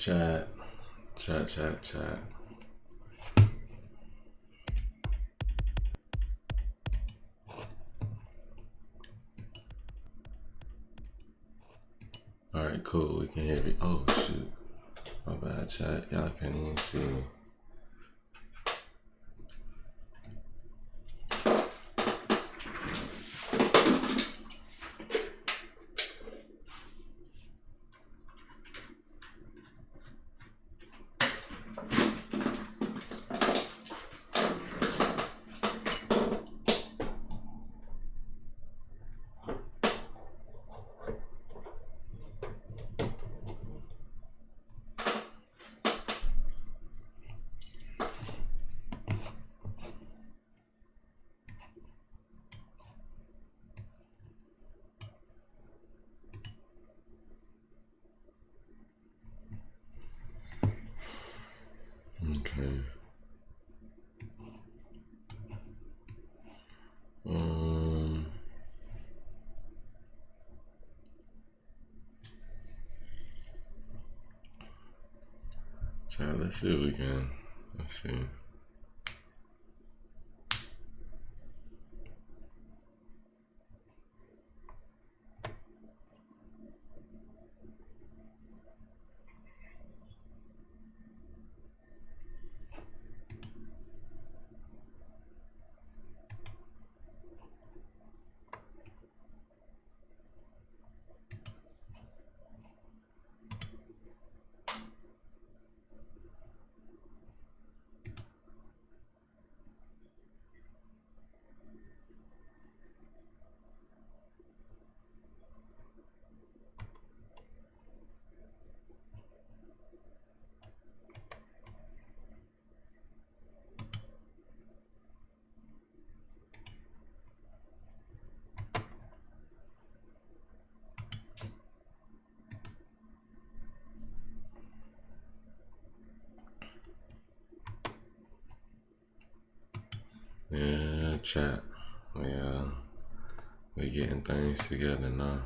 Chat, chat. All right, cool. We can hear me. Oh shoot, my bad, chat. Y'all can't even see me. Okay. Chat. Let's see what we can. Let's see. Yeah, chat. We're getting things together now.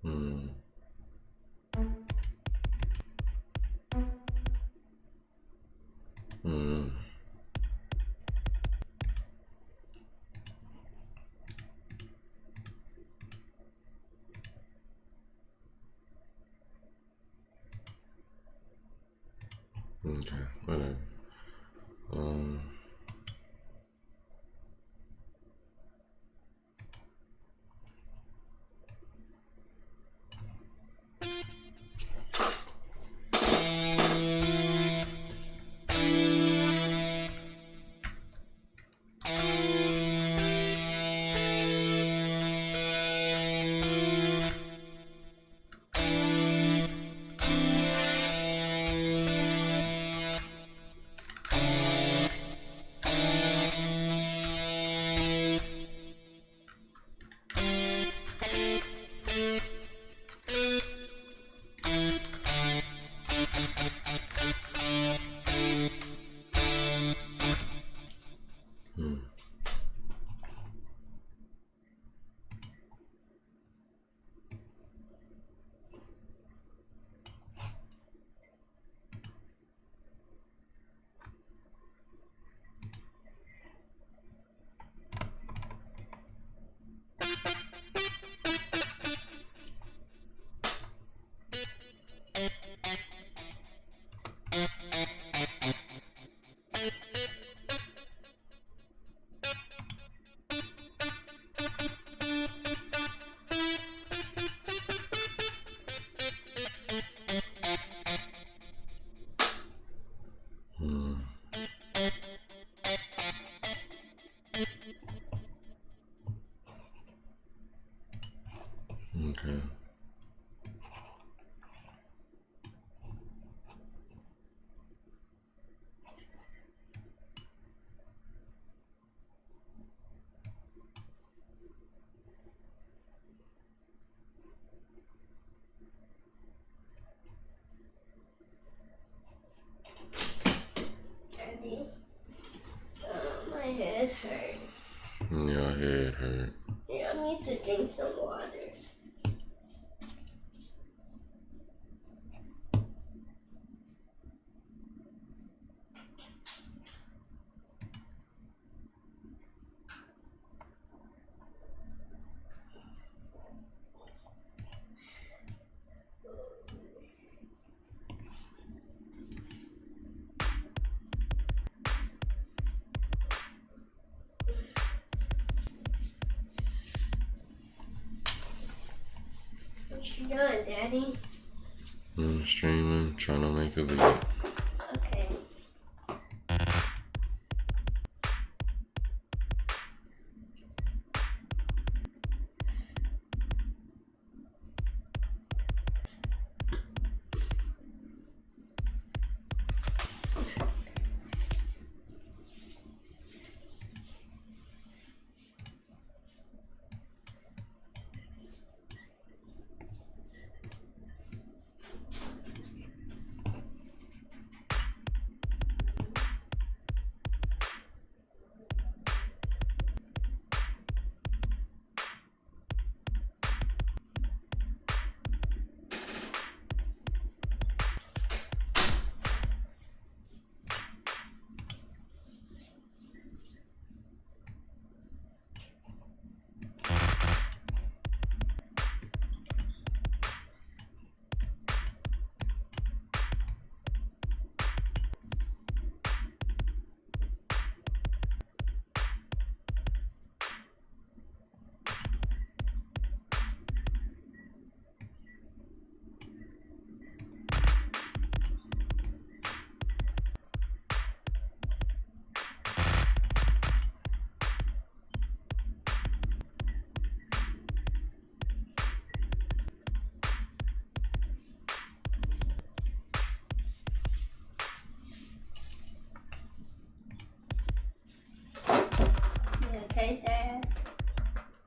Hmm. Hmm. Okay. Whatever. Um. Hmm. Okay. Daddy, my head hurt. Your head hurt. Yeah, I need to drink some water. What you doing, Daddy? I'm streaming, trying to make a video. Okay. You okay, Dad?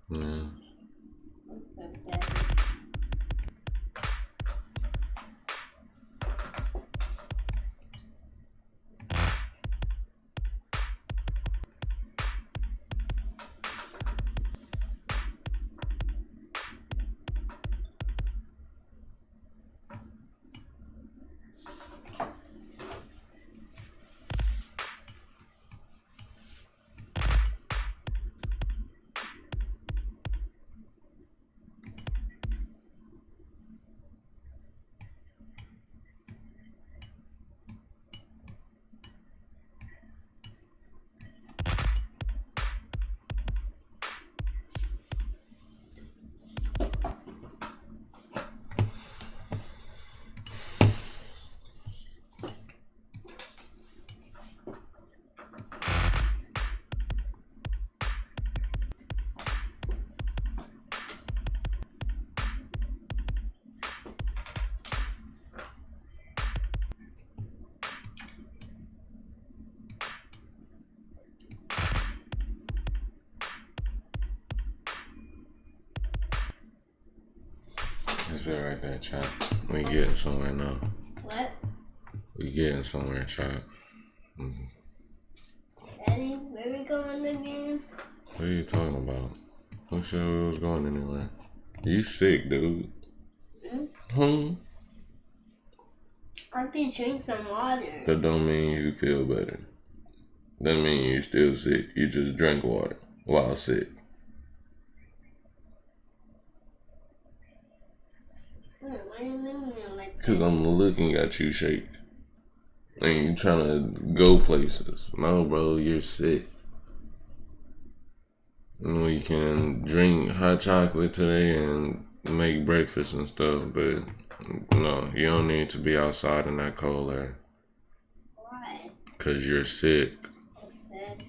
Yeah. Okay, Daddy. That's it right there, chat. We getting somewhere now. What? We getting somewhere, chat. Daddy, where we going again? What are you talking about? Who said we was going anywhere? You sick, dude. Hmm? I could drink some water. That don't mean you feel better. That mean you still sick. You just drank water while sick. Why are you leaving me like that? Cause I'm looking at you shake. And you trying to go places. No, bro, you're sick. We can drink hot chocolate today and make breakfast and stuff, but no, you don't need to be outside in that cold air. Why? Because you're sick. Sad.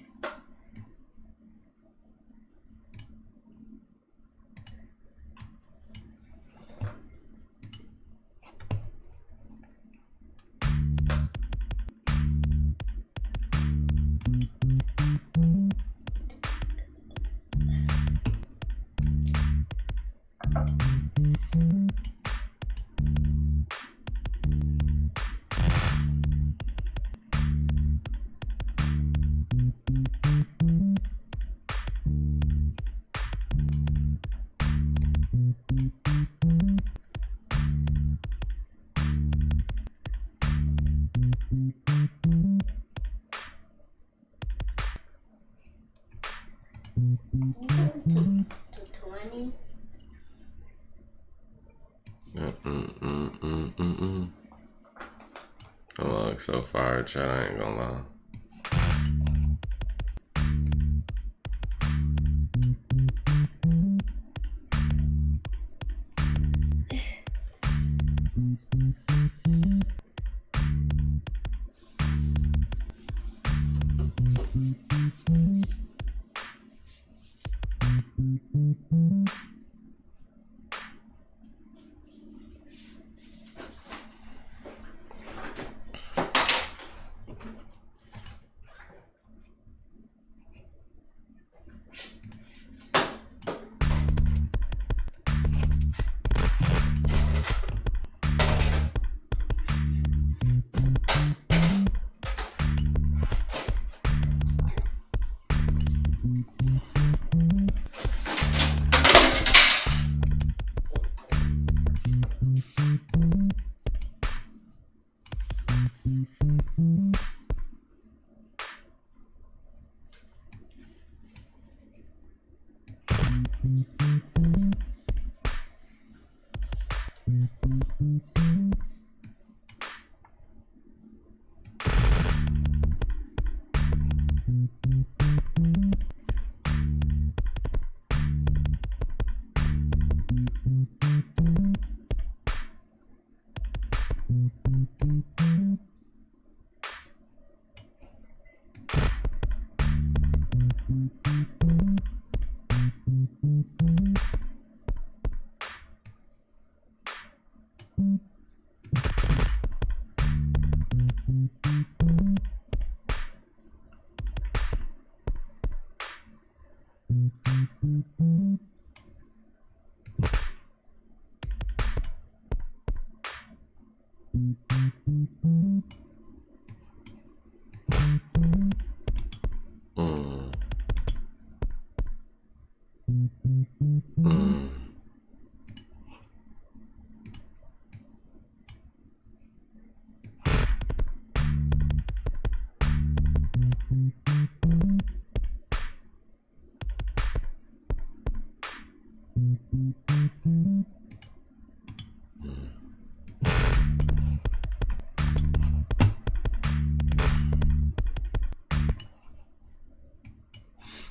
To 20. Oh, look so fire, chat. I ain't gonna lie.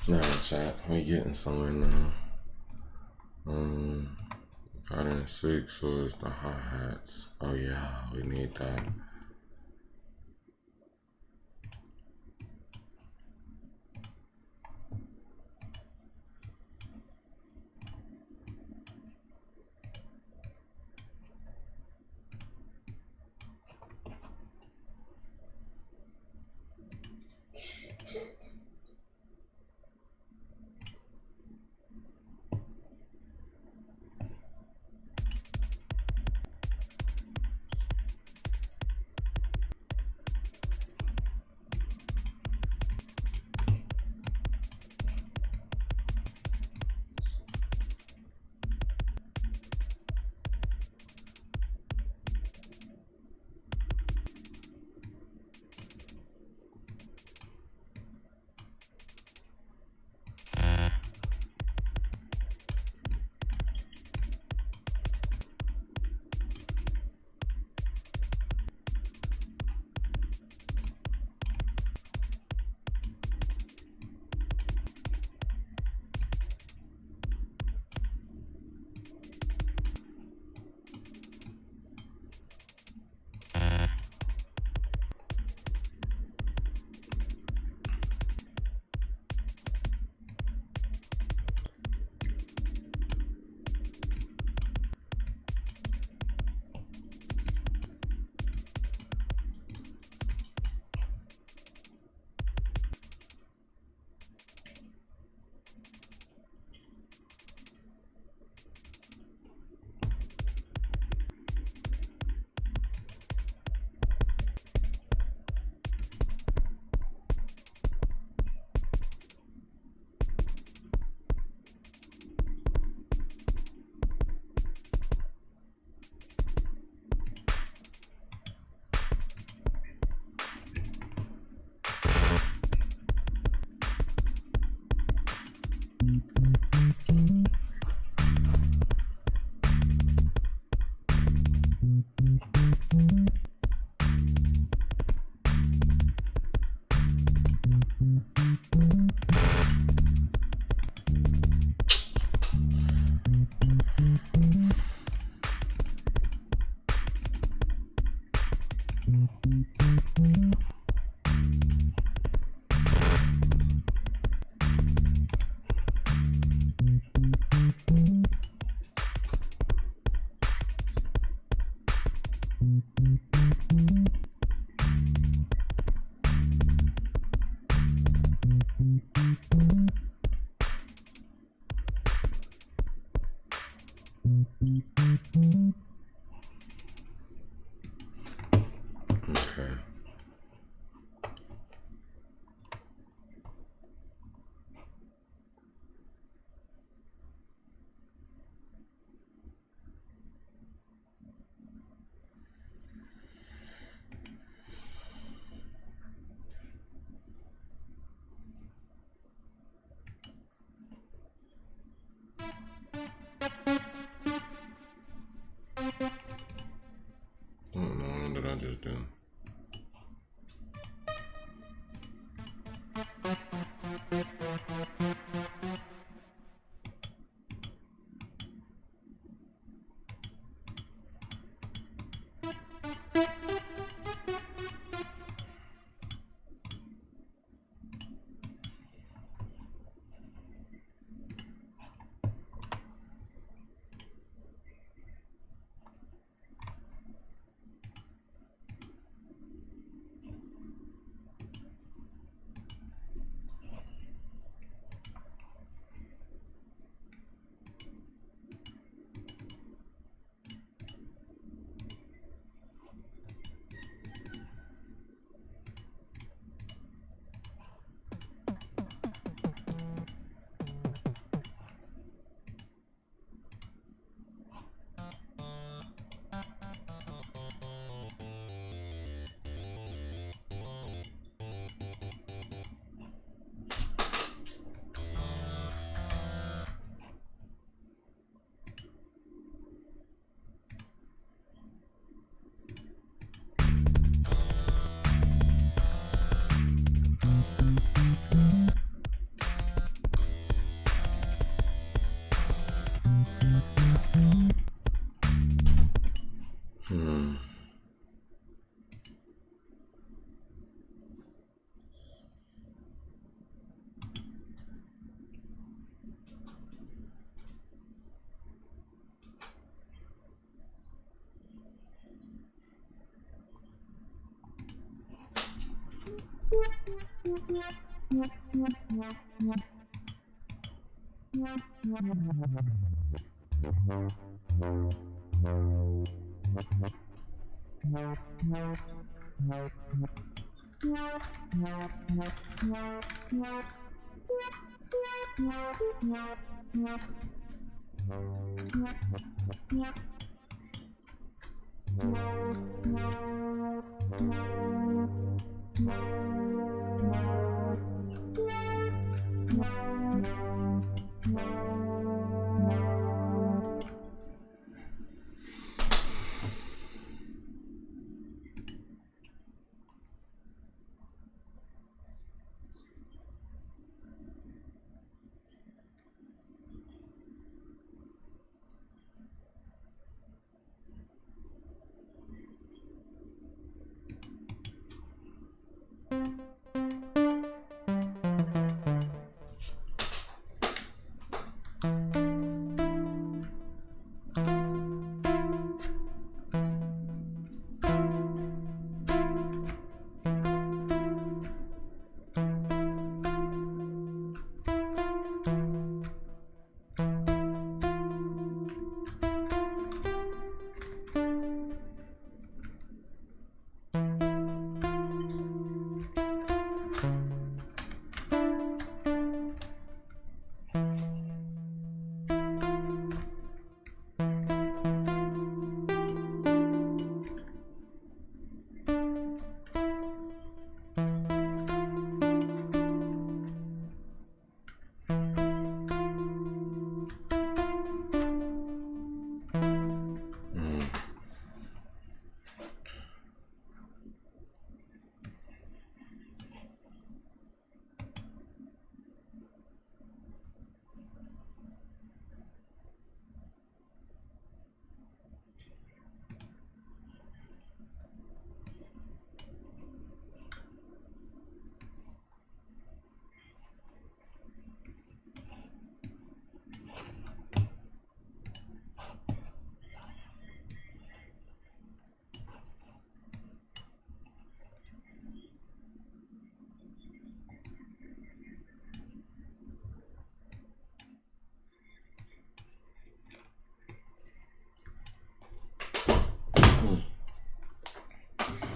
Nah, chat. We getting somewhere now. Got in 6 was the hi-hats. Oh yeah, we need that.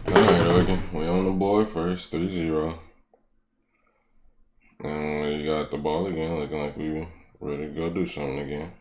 Alright, Oregon. We on the board first, 3-0. And we got the ball again, looking like we ready to go do something again.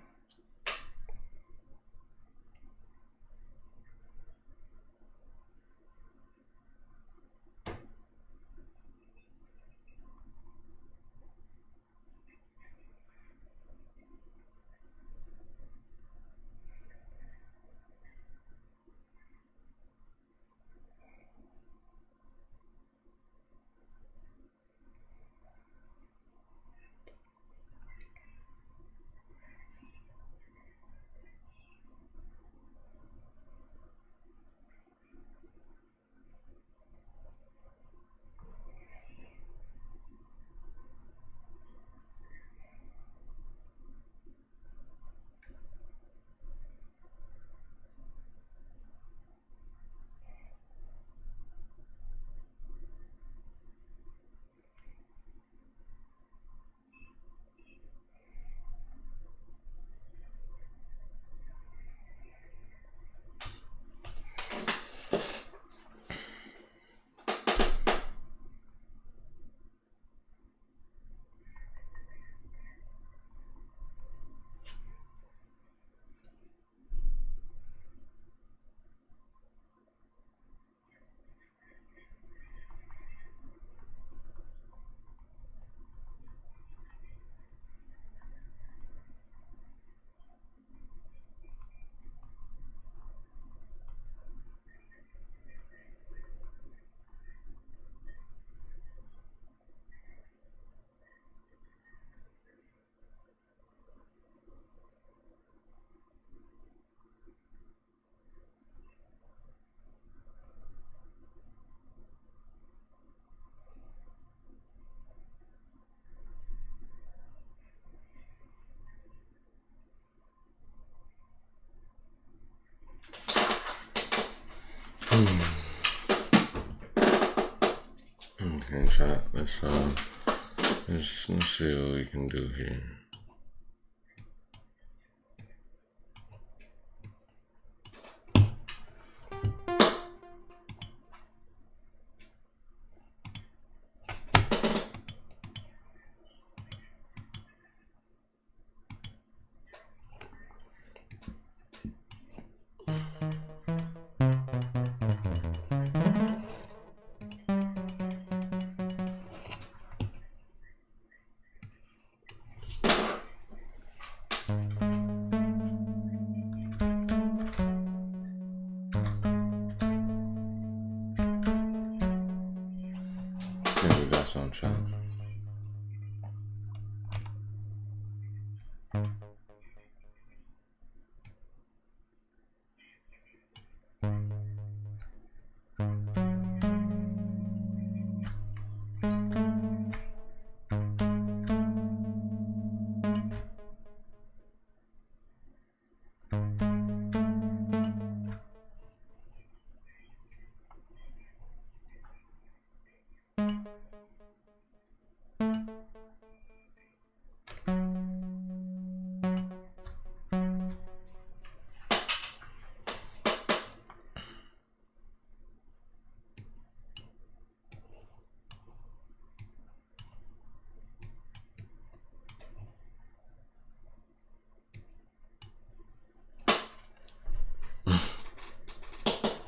Okay, chat. Let's see what we can do here. Yeah, we got some chat.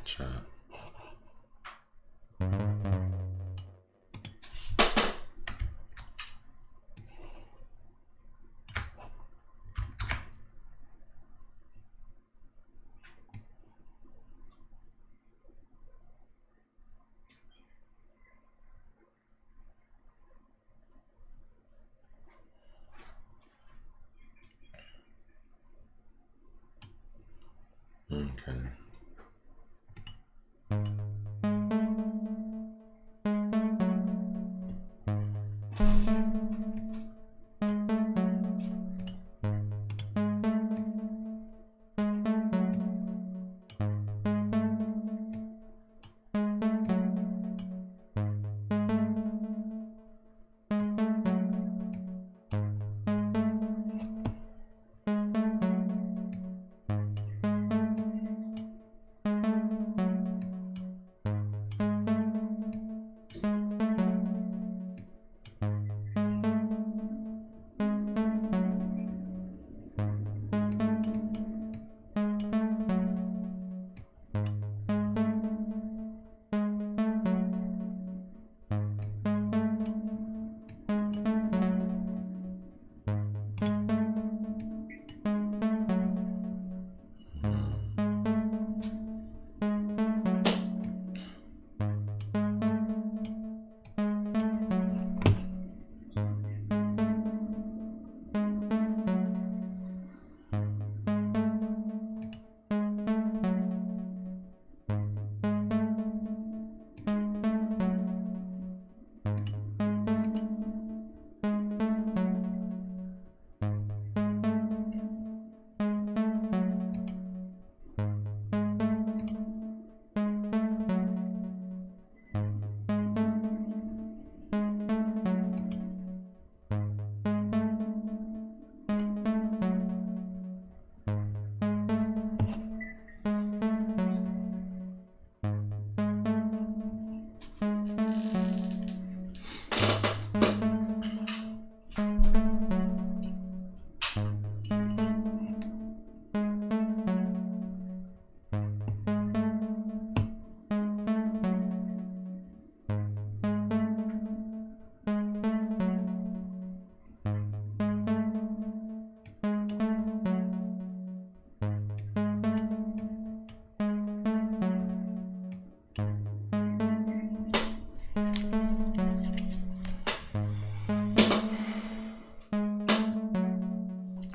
Chat. Okay.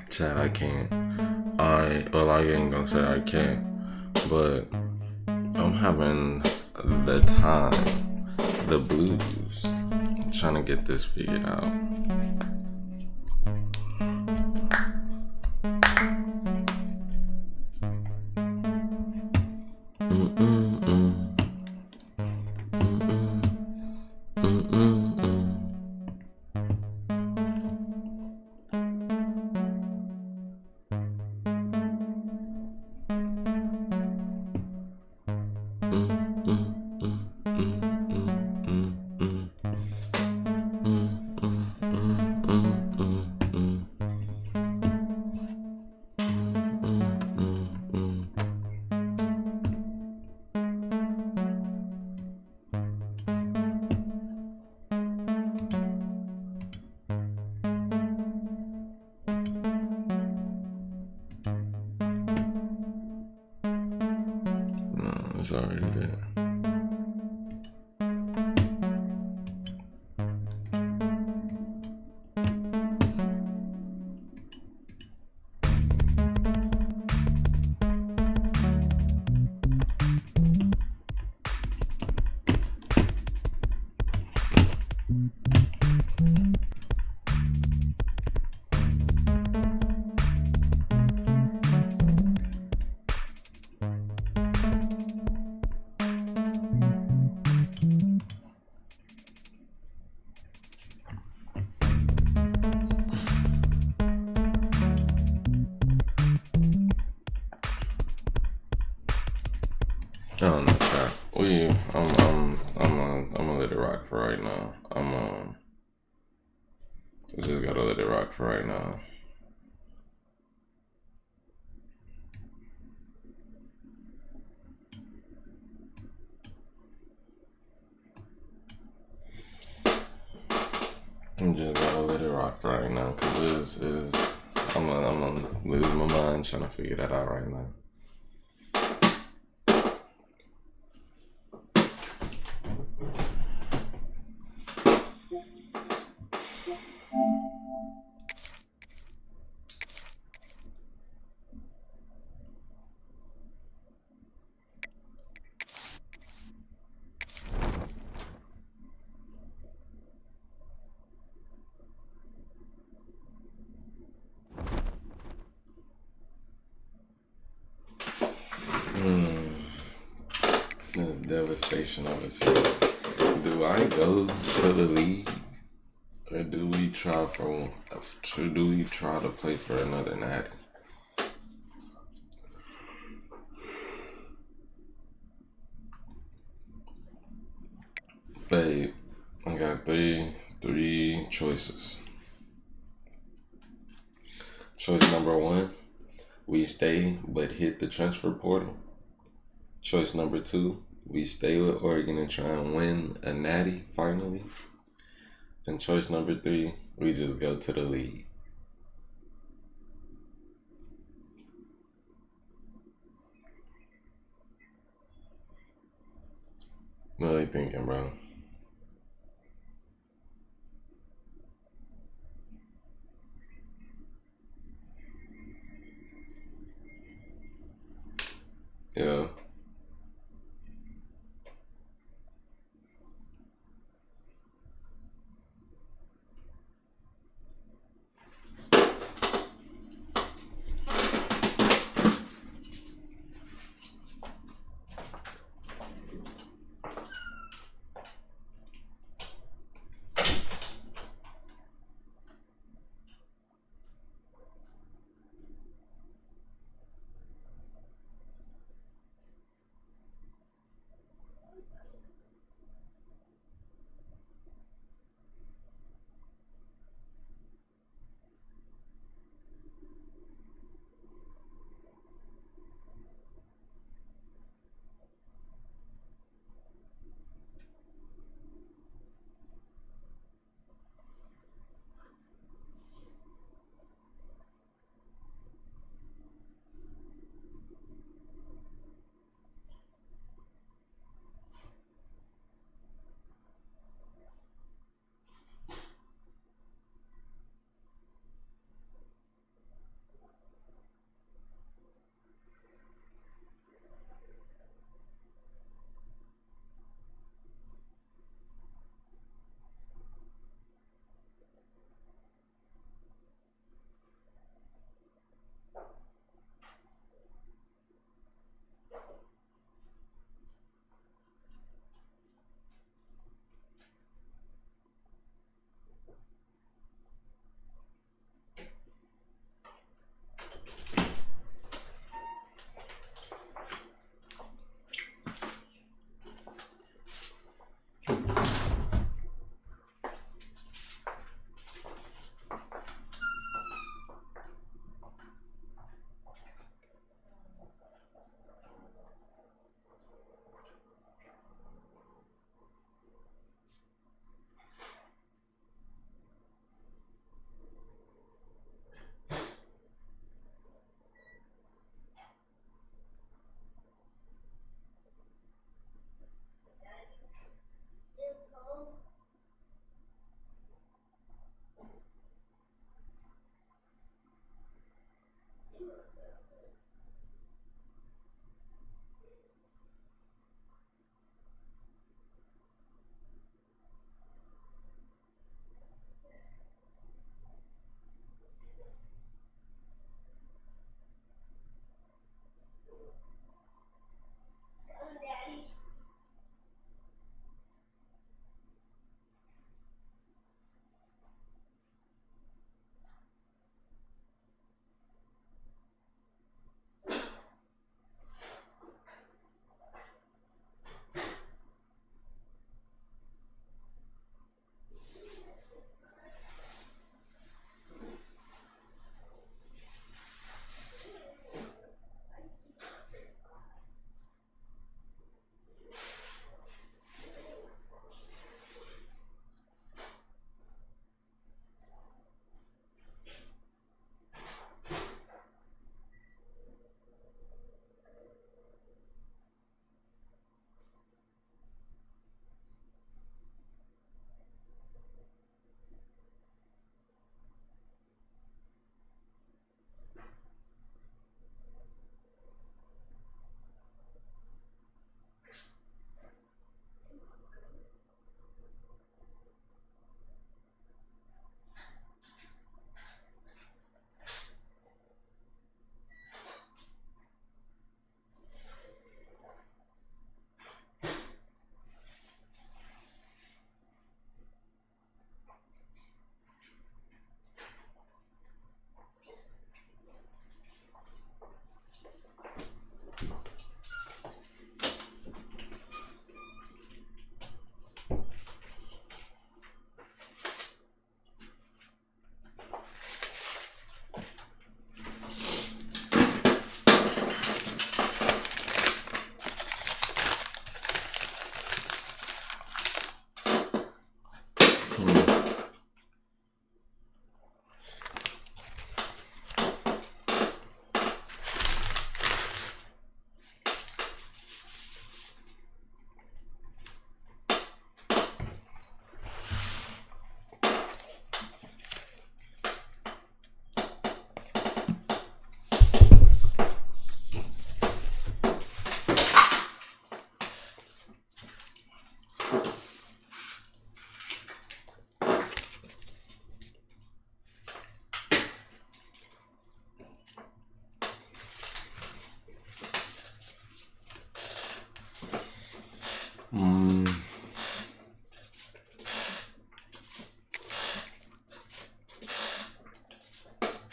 Chat, I can't. I ain't gonna say I can't, but I'm having the time, the blues, trying to get this figured out. Mm-mm-mm. Mm-mm. Mm-mm. already there. I don't know, Pat. I'm gonna let it rock for right now. I just gotta let it rock for right now. I'm just gonna let it rock for right now, cause I'm gonna lose my mind trying to figure that out right now. This devastation of a season. Do I go to the league, or do we try to play for another natty? Babe, I got three choices. Choice number one, we stay but hit the transfer portal. Choice number two, we stay with Oregon and try and win a natty finally. And choice number three, we just go to the league. What are you thinking, bro? Yeah.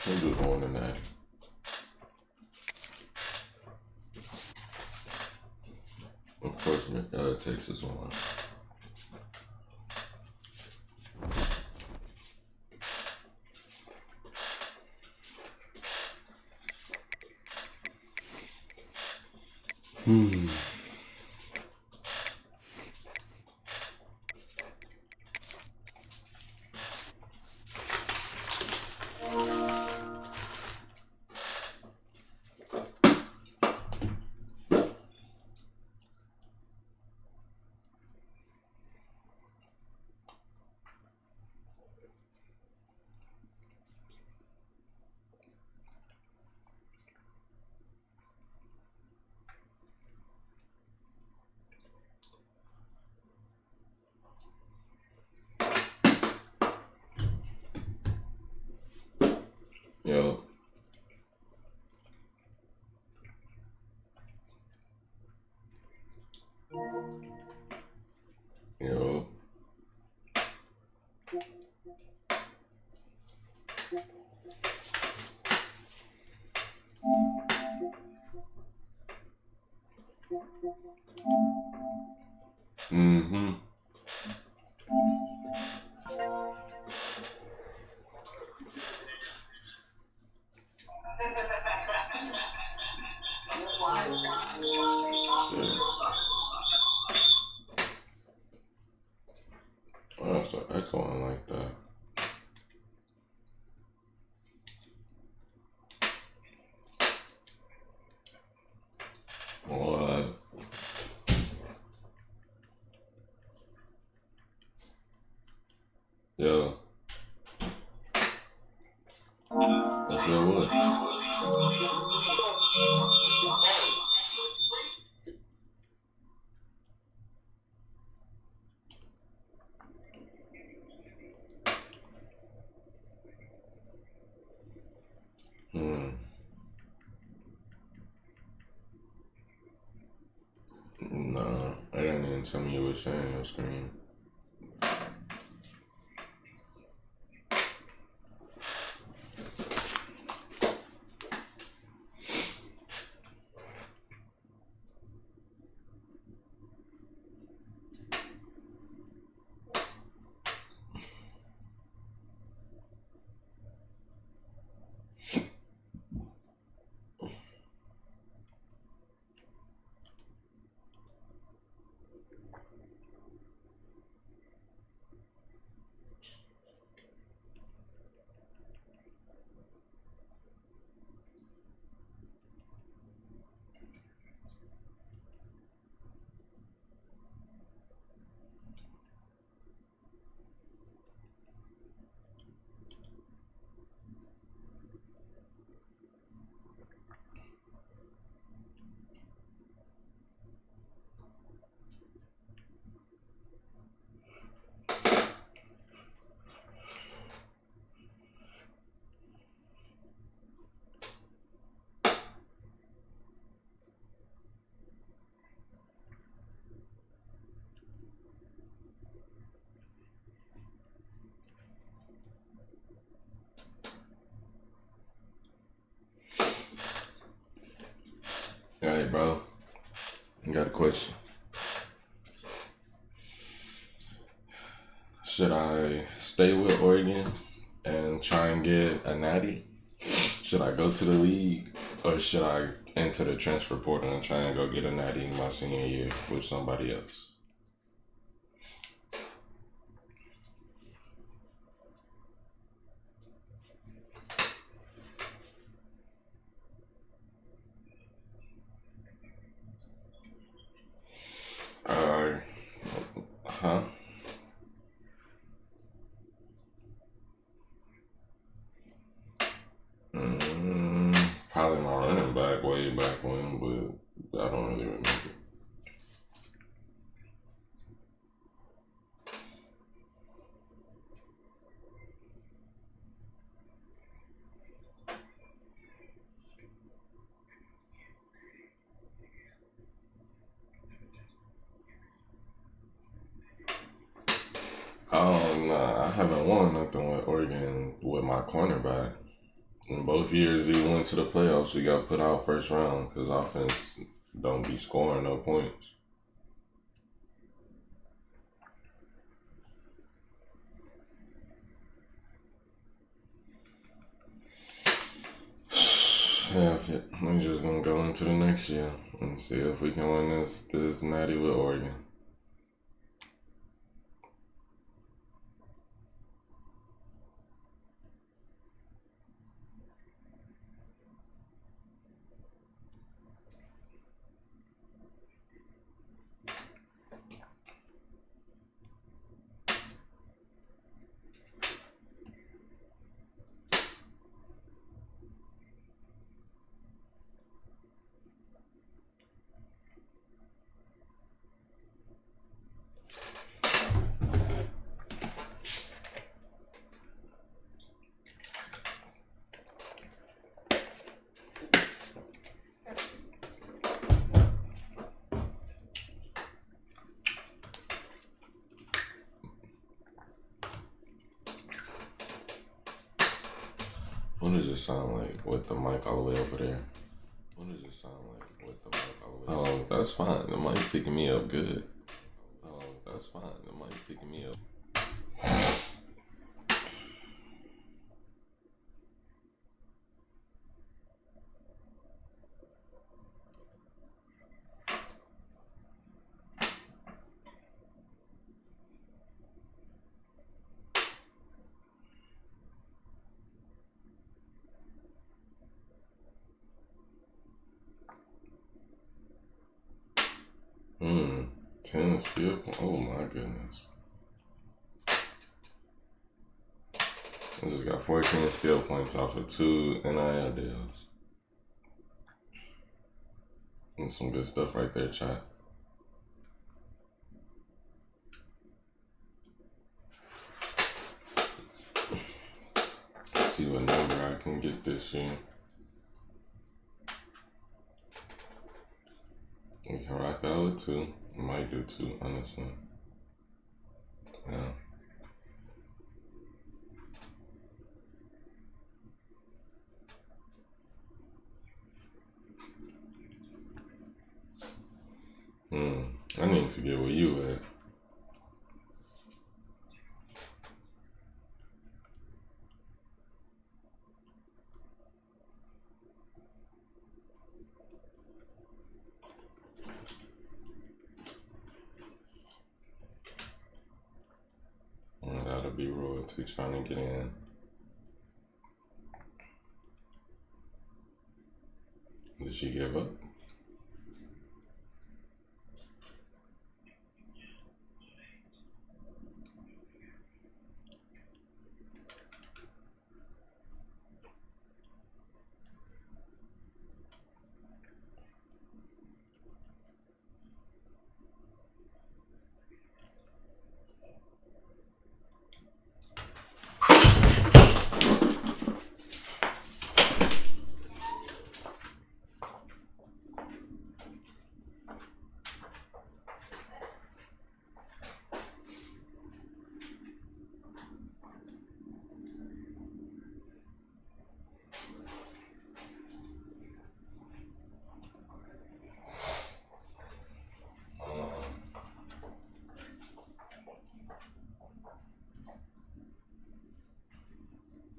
We'll do the one in that. Of course, Texas won. Yo. Yo. Mm-hmm. Shit. Oh, that's an echoing like that. What? Yo. That's your what? Nah, I didn't even tell me you were sharing your screen. Alright, bro. I got a question. Should I stay with Oregon and try and get a natty? Should I go to the league, or should I enter the transfer portal and try and go get a natty in my senior year with somebody else? Uh, huh? Probably my running back way back when, but I don't really remember. Oh, nah, I haven't won nothing with Oregon with my cornerback. In both years he went to the playoffs, he got put out first round because offense don't be scoring no points. Yeah, we're just gonna go into the next year and see if we can win this natty with Oregon. What does it sound like with the mic all the way over there? What does it sound like with the mic all the way over there? Oh, that's fine. The mic picking me up good. Oh, that's fine. The mic picking me up. Hmm. 10 skill. Oh my goodness. I just got 14 skill points off of 2 NIL deals. And some good stuff right there, chat. See what number I can get this year. We can rock out with 2. I might do 2 on this one. Yeah. I need to get where you at. I gotta be royalty trying to get in. Did she give up?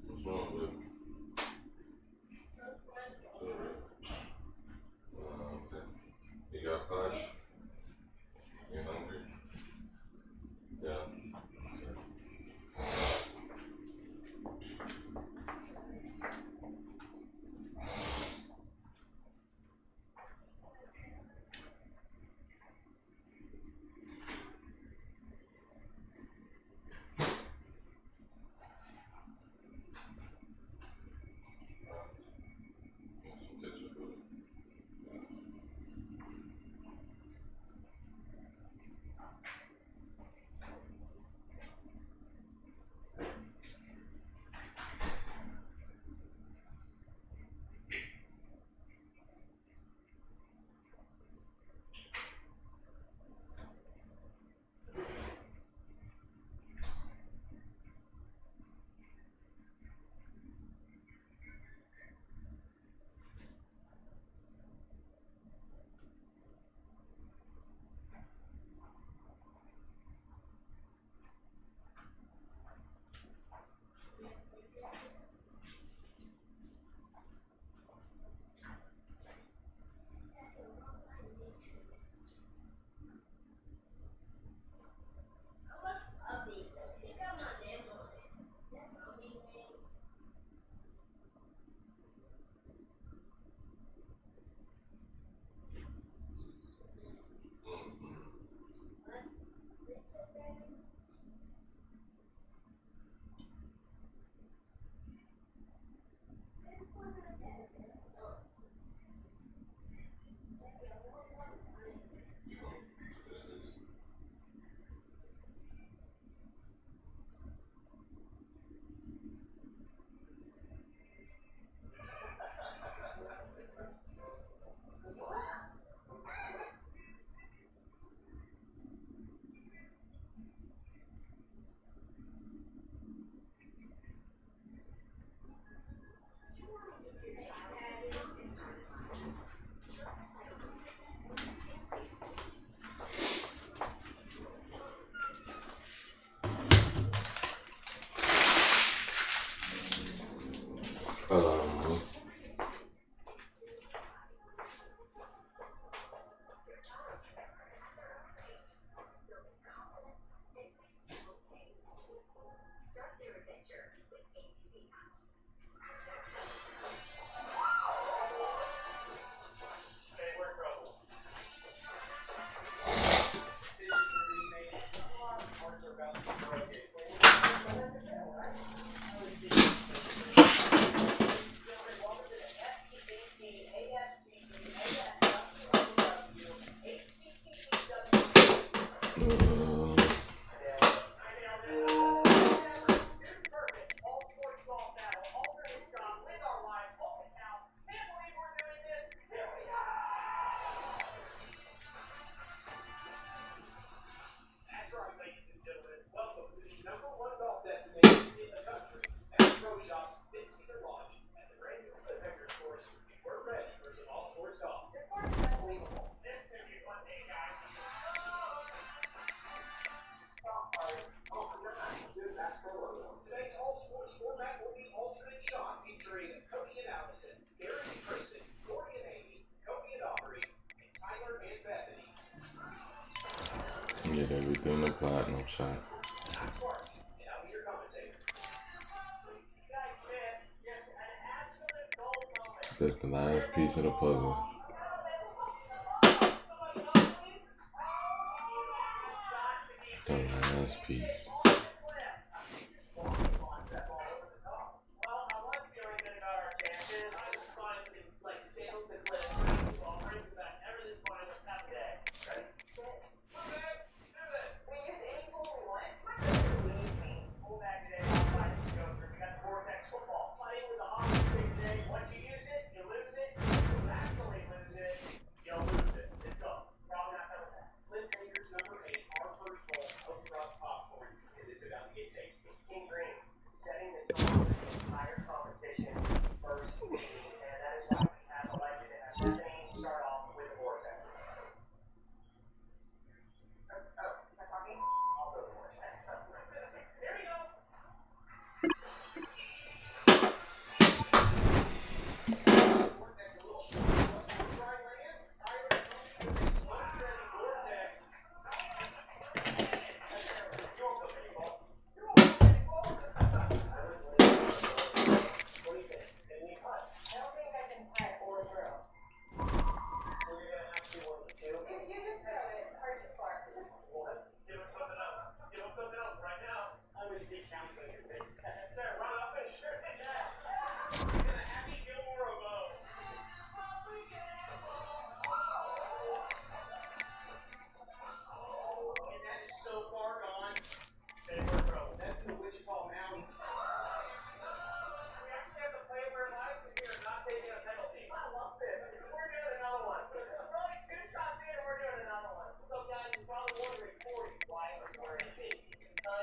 What's wrong with it? Okay. You got punch? You hungry? Yeah. Get everything to platinum shot. That's the last piece of the puzzle. The last piece.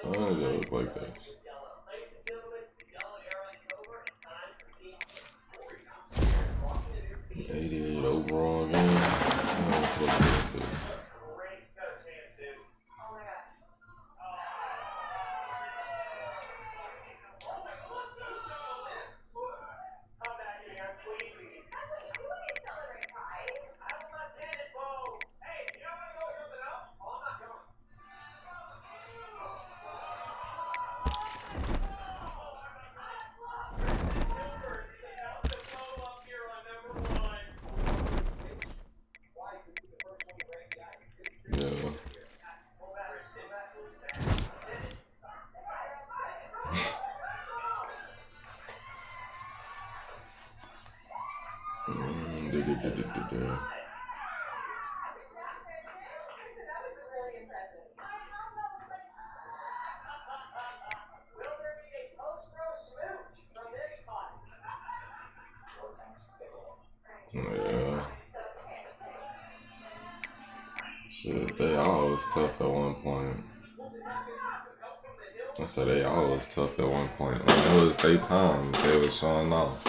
I don't know, look like this. 88 overall game. Yeah. Shit, they all was tough at one point. I said they all was tough at one point. Like, it was their time. They was showing off.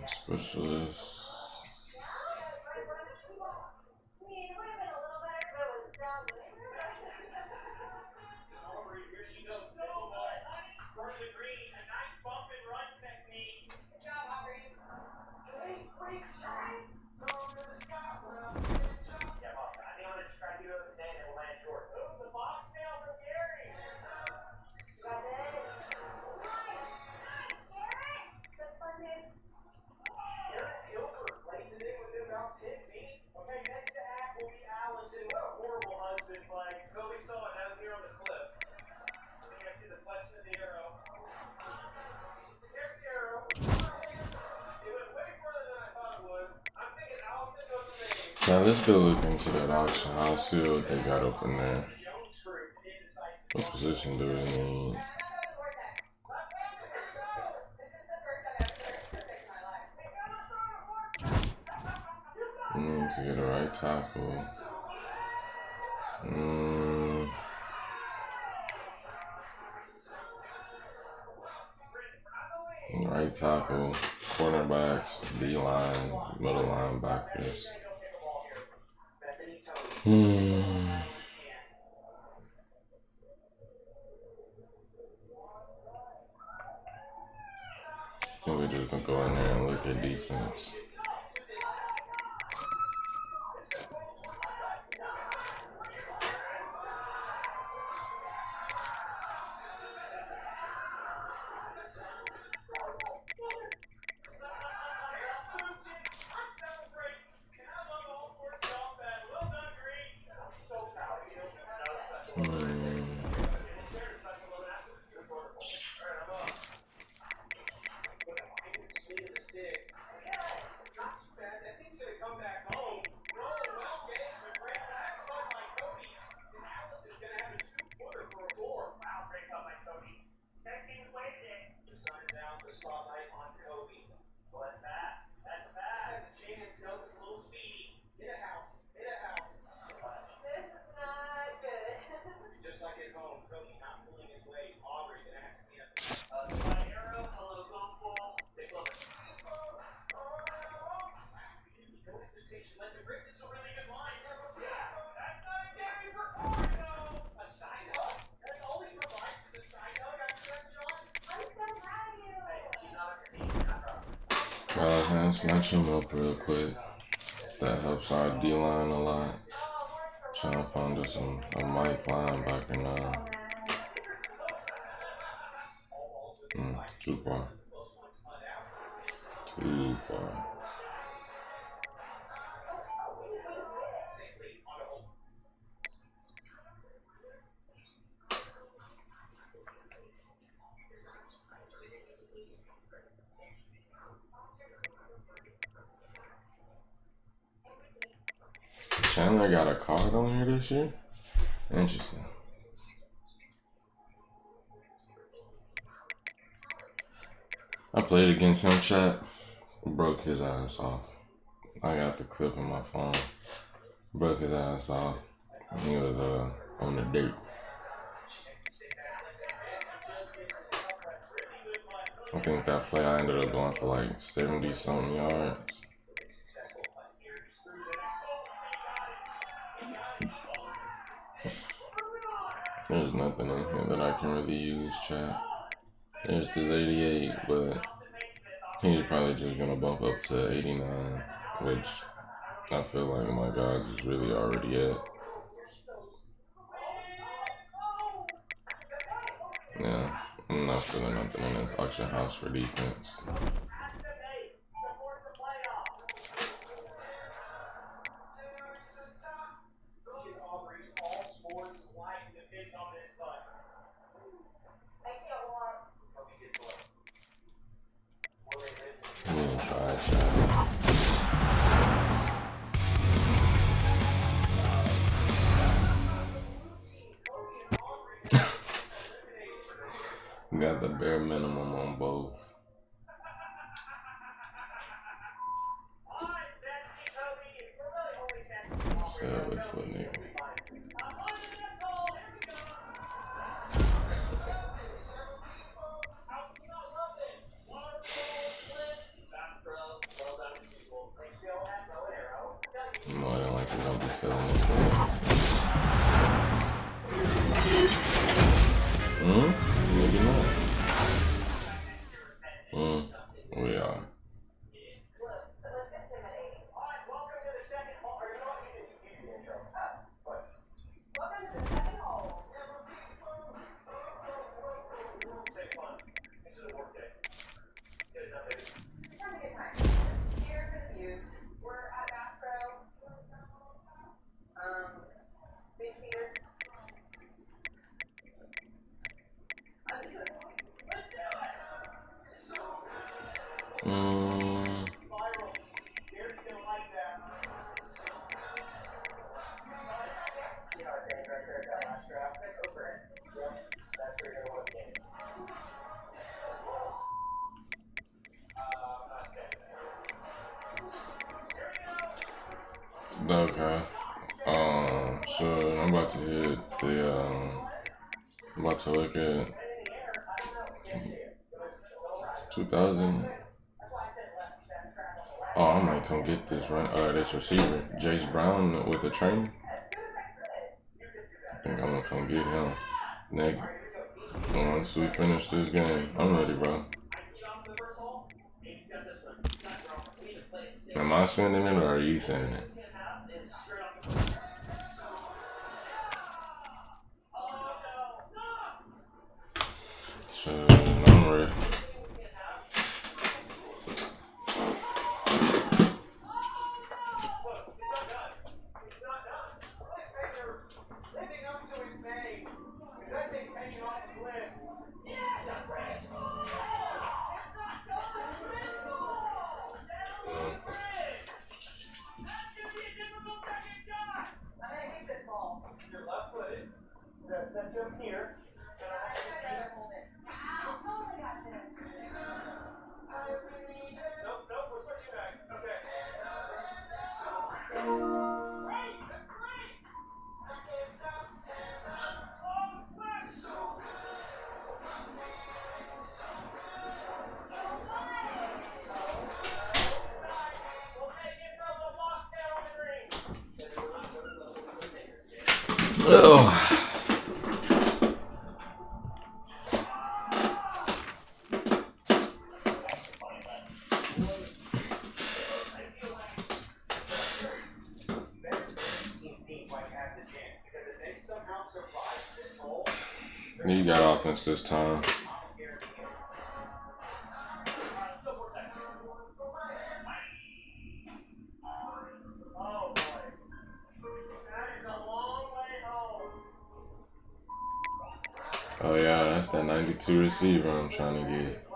Specialist. Now let's go look into that auction house, see what they got up in there. What position do we need? We need to get a right tackle. Right tackle, cornerbacks, D-line, middle linebackers. I think we're just gonna go in there and look at defense. Snatch him up real quick. That helps our D-line a lot. Trying to find us a Mike linebacker now. Too far. Too far. Chandler got a card on here this year? Interesting. I played against him, chat. Broke his ass off. I got the clip in my phone. Broke his ass off. He was on the dirt. I think that play I ended up going for like 70-something yards. There's nothing in here that I can really use, chat. There's this 88, but he's probably just gonna bump up to 89, which I feel like my guys is really already at. Yeah, I'm not feeling nothing in this auction house for defense. Got the bare minimum on both. Sell this little nigga. More than likely I'll be selling this one. Maybe not. We are. Okay. So I'm about to hit the I'm about to look at 2000. Oh, I might come get this receiver, Jace Brown with the training. I think I'm gonna come get him. Next, once we finish this game, I'm ready, bro. Am I sending it or are you sending it? So I'm ready. You got offense this time. Oh yeah, that's that 92 receiver I'm trying to get.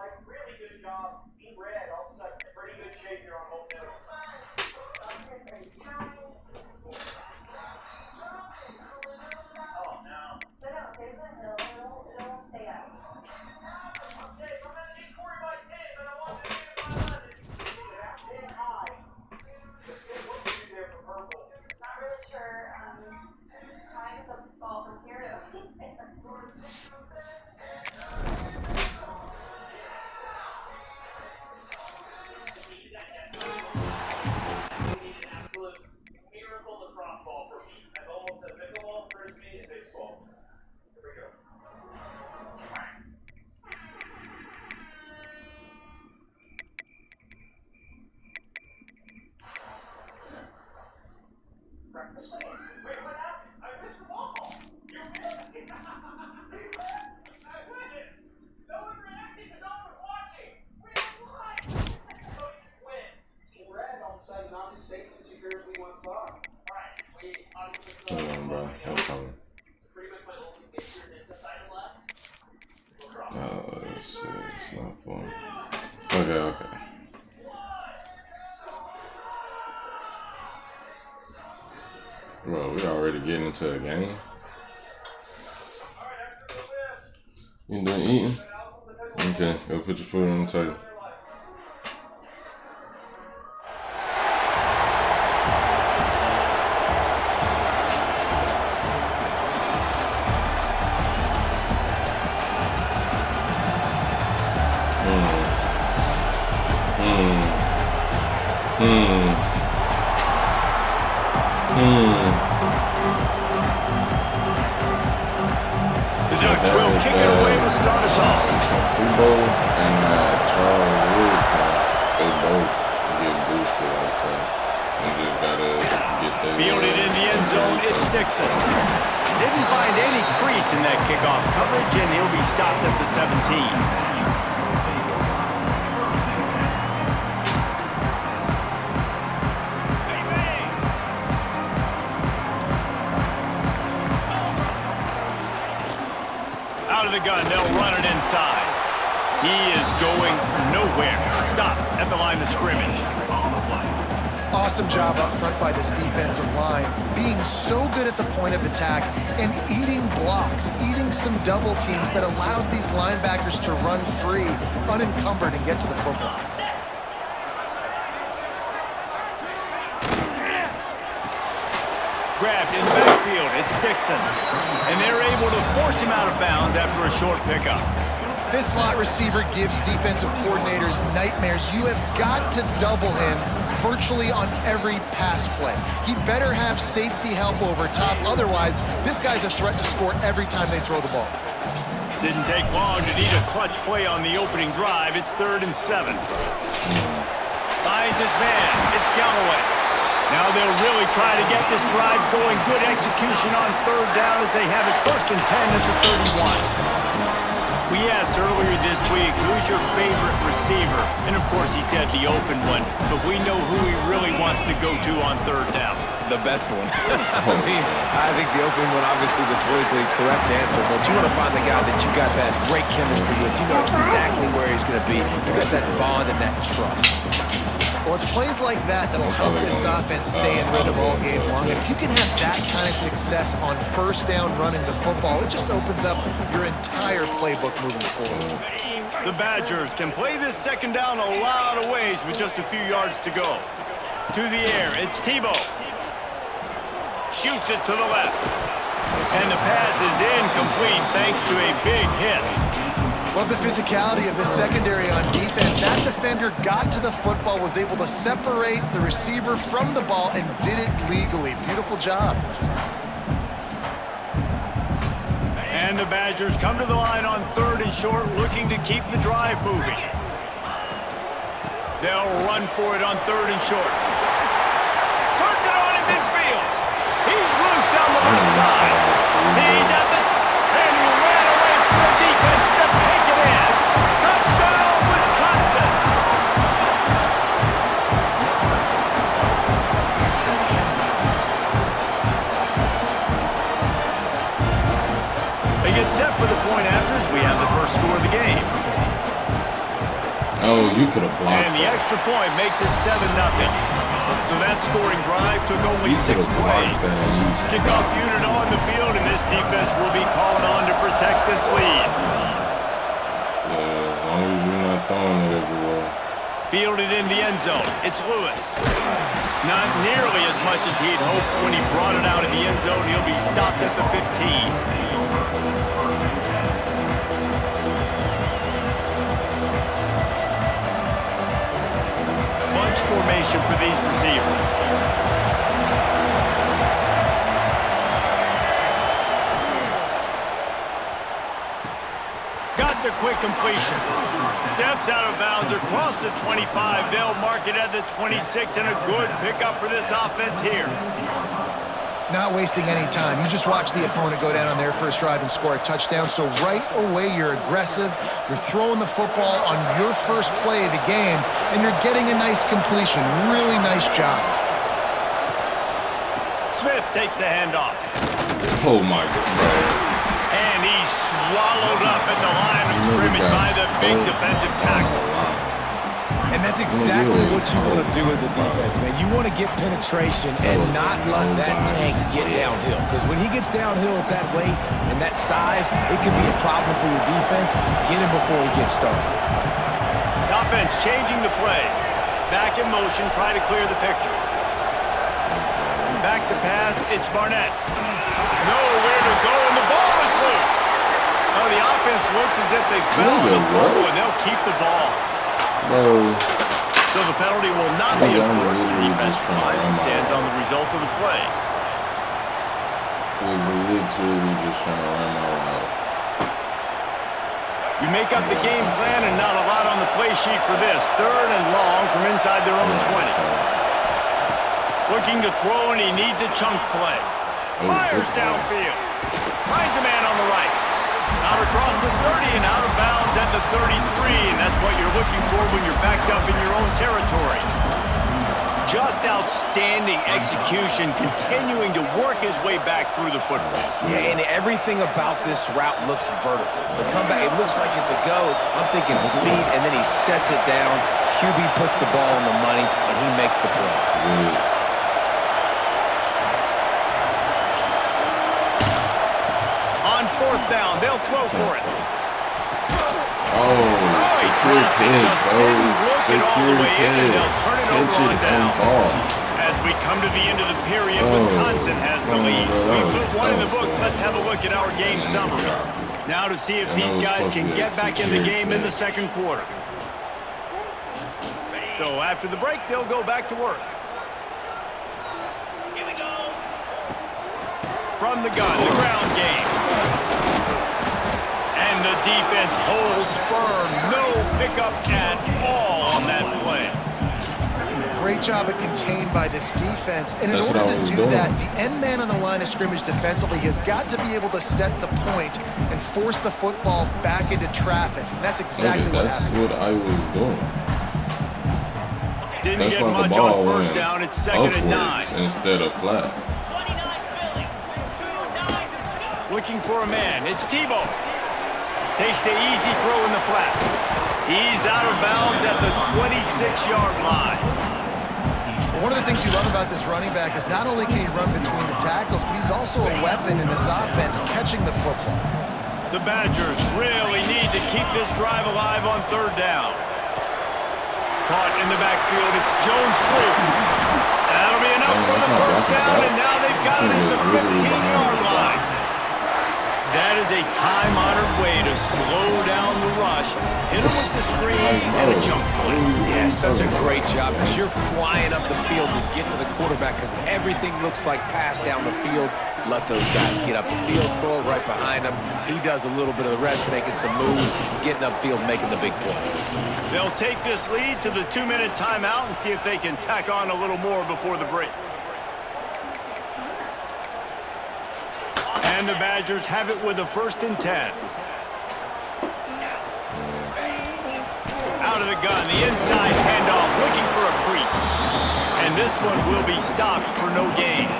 Come on, bro. I'm coming. Oh, it's not fun. Okay. Bro, we already getting into the game. You done eating? Okay, go put your food on the table. The Ducks will kick it away to start us off. Tebow and Charles Woodson, they both get boosted like that. You just gotta get that. Fielded in the end zone, it's Dixon. Didn't find any crease in that kickoff coverage, and he'll be stopped at the 17. Out of the gun, they'll run it inside. He is going nowhere. Stop at the line of scrimmage. Awesome job up front by this defensive line, being so good at the point of attack and eating blocks, eating some double teams that allows these linebackers to run free, unencumbered, and get to the football. grabbed in the backfield. It's Dixon. And they're able to force him out of bounds after a short pickup. This slot receiver gives defensive coordinators nightmares. You have got to double him virtually on every pass play. He better have safety help over top. Otherwise, this guy's a threat to score every time they throw the ball. Didn't take long to need a clutch play on the opening drive. It's 3rd and 7. Finds his man. It's Galloway. Now they'll really try to get this drive going. Good execution on 3rd down as they have it 1st and 10 at the 31. We asked earlier this week, who's your favorite receiver? And of course he said the open one, but we know who he really wants to go to on 3rd down. The best one. I think the open one, obviously the politically correct answer, but you want to find the guy that you got that great chemistry with. You know exactly where he's going to be. You got that bond and that trust. Well, it's plays like that that'll help this offense stay in rhythm all game long. And if you can have that kind of success on 1st down running the football, it just opens up your entire playbook moving forward. The Badgers can play this 2nd down a lot of ways with just a few yards to go. To the air, it's Tebow. Shoots it to the left. And the pass is incomplete thanks to a big hit. Love the physicality of the secondary on defense. That defender got to the football, was able to separate the receiver from the ball, and did it legally. Beautiful job. And the Badgers come to the line on 3rd and short, looking to keep the drive moving. They'll run for it on 3rd and short. Turns it on in midfield. He's loose down the left side. He's at the... And he ran away from the defense to take it in. Touchdown, Wisconsin. They get set for the point after as we have the first score of the game. Oh, you could have blocked And the that. extra point makes it 7-0. So that scoring drive took only You 6 could have blocked plays. that. You Kickoff stopped. unit on the field, and this defense will be called on to protect this lead. Yeah, as long as you're not throwing it everywhere. Fielded in the end zone. It's Lewis. Not nearly as much as he'd hoped when he brought it out of the end zone. He'll be stopped at the 15. Bunch formation for these receivers. Got the quick completion. Steps out of bounds across the 25. They'll mark it at the 26, and a good pickup for this offense here. Not wasting any time. You just watch the opponent go down on their first drive and score a touchdown. So right away, you're aggressive. You're throwing the football on your first play of the game, and you're getting a nice completion. Really nice job. Smith takes the handoff. Oh my God. And he's swallowed up at the line of scrimmage by the big defensive tackle. And that's exactly what you want to do as a defense, man. You want to get penetration and not let that tank get downhill. Because when he gets downhill at that weight and that size, it could be a problem for your defense. Get him before he gets started. The offense changing the play. Back in motion, try to clear the picture. Back to pass, it's Barnett. Nowhere to go, and the ball is loose. Oh, the offense looks as if they fell on the ball, and they'll keep the ball. Bro. So the penalty will not be enforced. The defense stands on the result of the play. He was literally just trying to run my route. You make up the game plan and not a lot on the play sheet for this. 3rd and long from inside their own 20. Looking to throw, and he needs a chunk play. Fires downfield. Finds a man on the right. Out across the 30 and out of bounds at the 33, and that's what you're looking for when you're backed up in your own territory. Just outstanding execution, continuing to work his way back through the football. Yeah, and everything about this route looks vertical. The comeback, it looks like it's a go. I'm thinking speed, and then he sets it down. QB puts the ball on the money, and he makes the play. On 4th down, they'll throw for it. Secure catch, bro. Secure catch. Catch it and ball. As we come to the end of the period, Wisconsin has the lead. We put one in the books. Let's have a look at our game summary. Now to see if these guys can get back in the game in the second quarter. So after the break, they'll go back to work. Here we go. From the gun, the ground game. And the defense holds firm. No pickup at all on that play. Great job at contained by this defense. And in order to do that, the end man on the line of scrimmage defensively has got to be able to set the point and force the football back into traffic. And that's exactly what happened. That's what I was doing. Didn't get much on first down. It's second and 9. Instead of flat. Looking for a man. It's Tebow. Takes the easy throw in the flat. He's out of bounds at the 26-yard line. One of the things you love about this running back is not only can he run between the tackles, but he's also a weapon in this offense catching the football. The Badgers really need to keep this drive alive on third down. Caught in the backfield, it's Jones-Drew. That'll be enough for the first down, and now they've got it at the 15-yard line. That is a time-honored way to slow down the rush, hit him with the screen, and a jump play. Yeah, such a great job because you're flying up the field to get to the quarterback because everything looks like pass down the field. Let those guys get up the field, throw it right behind him. He does a little bit of the rest, making some moves, getting upfield, making the big play. They'll take this lead to the 2-minute timeout and see if they can tack on a little more before the break. And the Badgers have it with a 1st and 10. Out of the gun, the inside handoff, looking for a crease. And this one will be stopped for no gain.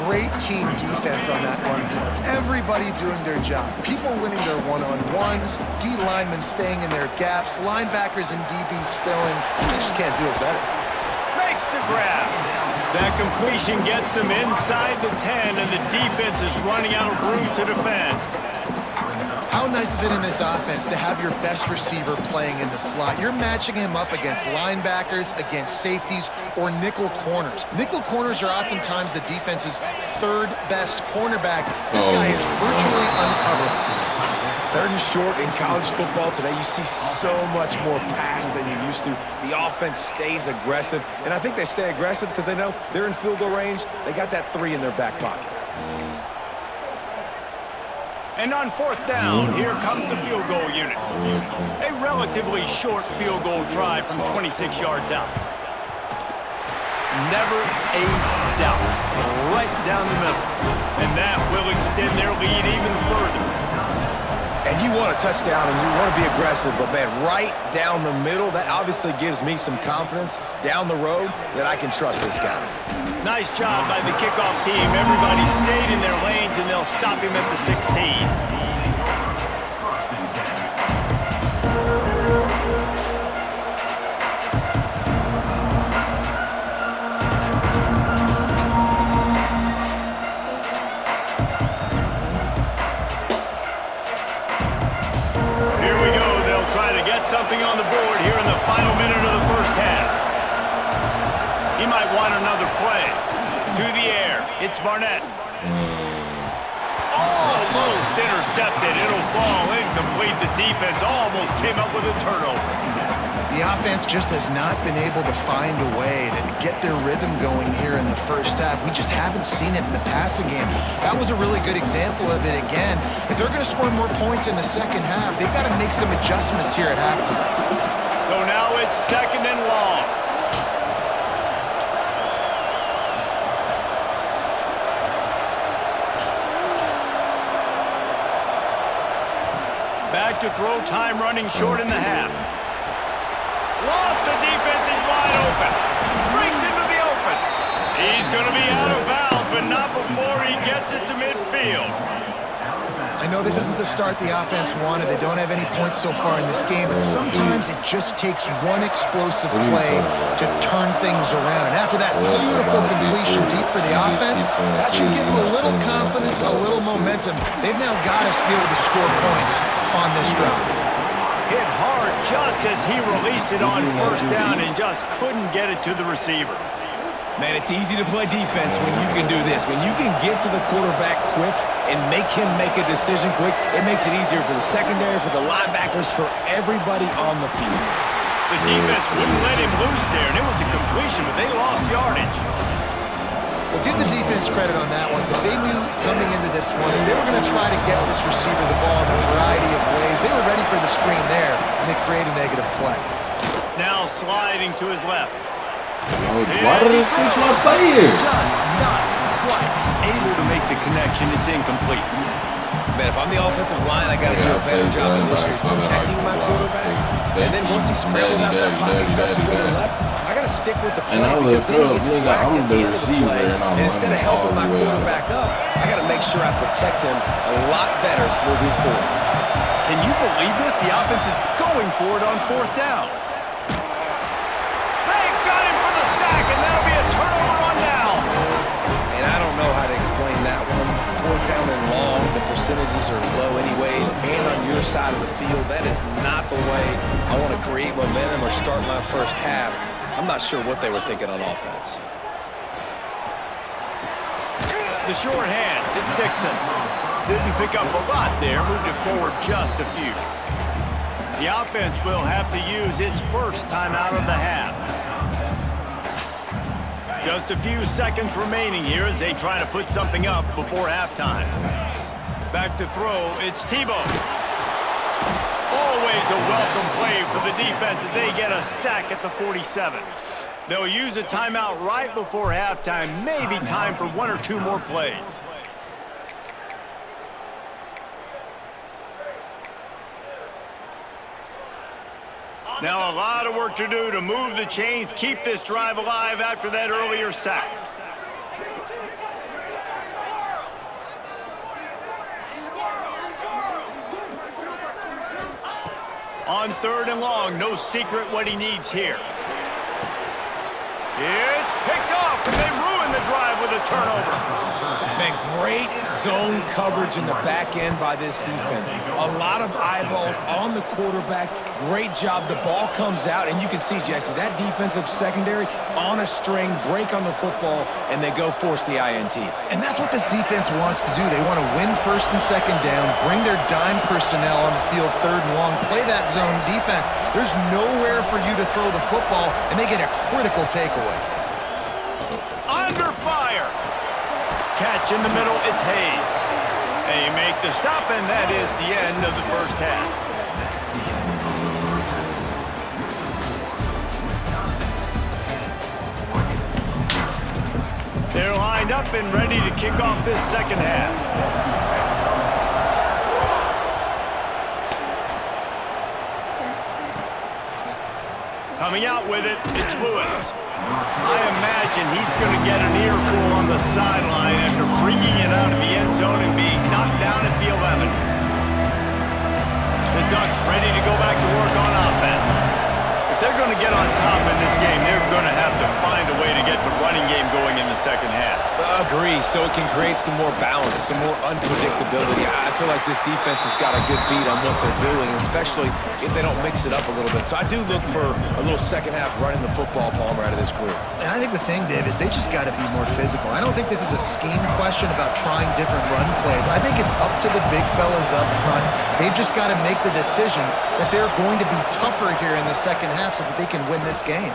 Great team defense on that run. Everybody doing their job. People winning their one-on-ones, D linemen staying in their gaps, linebackers and DBs filling. They just can't do it better. Makes the grab. That completion gets them inside the 10, and the defense is running out of room to defend. How nice is it in this offense to have your best receiver playing in the slot? You're matching him up against linebackers, against safeties, or nickel corners. Nickel corners are oftentimes the defense's 3rd best cornerback. This guy is virtually uncoverable. 3rd and short in college football today. You see so much more pass than you used to. The offense stays aggressive, and I think they stay aggressive because they know they're in field goal range. They got that 3 in their back pocket. And on 4th down, here comes the field goal unit. A relatively short field goal try from 26 yards out. Never a doubt. Right down the middle. And that will extend their lead even further. And you want a touchdown and you want to be aggressive, but man, right down the middle, that obviously gives me some confidence down the road that I can trust this guy. Nice job by the kickoff team. Everybody stayed in their lanes and they'll stop him at the 16. Something on the board here in the final minute of the first half. He might want another play. To the air. It's Barnett. Almost intercepted. It'll fall incomplete. The defense almost came up with a turnover. The offense just has not been able to find a way to get their rhythm going here in the first half. We just haven't seen it in the passing game. That was a really good example of it again. If they're going to score more points in the second half, they've got to make some adjustments here at halftime. So now it's 2nd and long. Back to throw, time running short in the half. Lost, the defense is wide open. Breaks into the open. He's going to be out of bounds, but not before he gets it to midfield. I know this isn't the start the offense wanted. They don't have any points so far in this game, but sometimes it just takes one explosive play to turn things around. And after that beautiful completion deep for the offense, that should give them a little confidence, a little momentum. They've now got to be able to score points on this drive. Hit hard just as he released it on first down and just couldn't get it to the receiver. Man, it's easy to play defense when you can do this. When you can get to the quarterback quick and make him make a decision quick, it makes it easier for the secondary, for the linebackers, for everybody on the field. The defense wouldn't let him loose there, and it was a completion, but they lost yardage. Well, give the defense credit on that one because they knew coming into this one they were going to try to get this receiver the ball in a variety of ways. They were ready for the screen there, and they created a negative play. Now sliding to his left. Why did they switch my player? Just not quite able to make the connection. It's incomplete. Man, if I'm the offensive line, I got to do a better job initially protecting my quarterback. And then once he scrambles out that pocket and starts to go to the left, I got to stick with the play because then he gets whacked at the end of the play. And instead of helping my quarterback up, I got to make sure I protect him a lot better moving forward. Can you believe this? The offense is going for it on 4th down. They got him for the sack, and that'll be a turnover on downs. And I don't know how to explain that one. 4th down and long, the percentages are low anyways, and on your side of the field, that is not the way I want to create momentum or start my first half. I'm not sure what they were thinking on offense. The short hands, it's Dixon. Didn't pick up a lot there, moved it forward just a few. The offense will have to use its first timeout of the half. Just a few seconds remaining here as they try to put something up before halftime. Back to throw, it's Tebow. Always a welcome play for the defense as they get a sack at the 47. They'll use a timeout right before halftime, maybe time for 1 or 2 more plays. Now a lot of work to do to move the chains, keep this drive alive after that earlier sack. On 3rd and long, no secret what he needs here. It's picked off, and they ruin the drive with a turnover. Man, great zone coverage in the back end by this defense. A lot of eyeballs on the quarterback. Great job. The ball comes out, and you can see, Jesse, that defensive secondary on a string, break on the football, and they go force the INT. And that's what this defense wants to do. They want to win 1st and 2nd down, bring their dime personnel on the field 3rd and long, play that zone defense. There's nowhere for you to throw the football, and they get a critical takeaway. Under fire. Catch in the middle, it's Hayes. They make the stop, and that is the end of the first half. They're lined up and ready to kick off this second half. Coming out with it, it's Lewis. I imagine he's going to get an earful on the sideline after bringing it out of the end zone and being knocked down at the 11. The Ducks ready to go back to work on offense. If they're going to get on top in this game, they're going to have to find a way to get the running game going in the second half. Agree, so it can create some more balance, some more unpredictability. I feel like this defense has got a good beat on what they're doing, especially if they don't mix it up a little bit. So I do look for a little second half running the football, Palmer, out of this group. And I think the thing, Dave, is they just got to be more physical. I don't think this is a scheme question about trying different run plays. I think it's up to the big fellas up front. They've just got to make the decision that they're going to be tougher here in the second half so that they can win this game.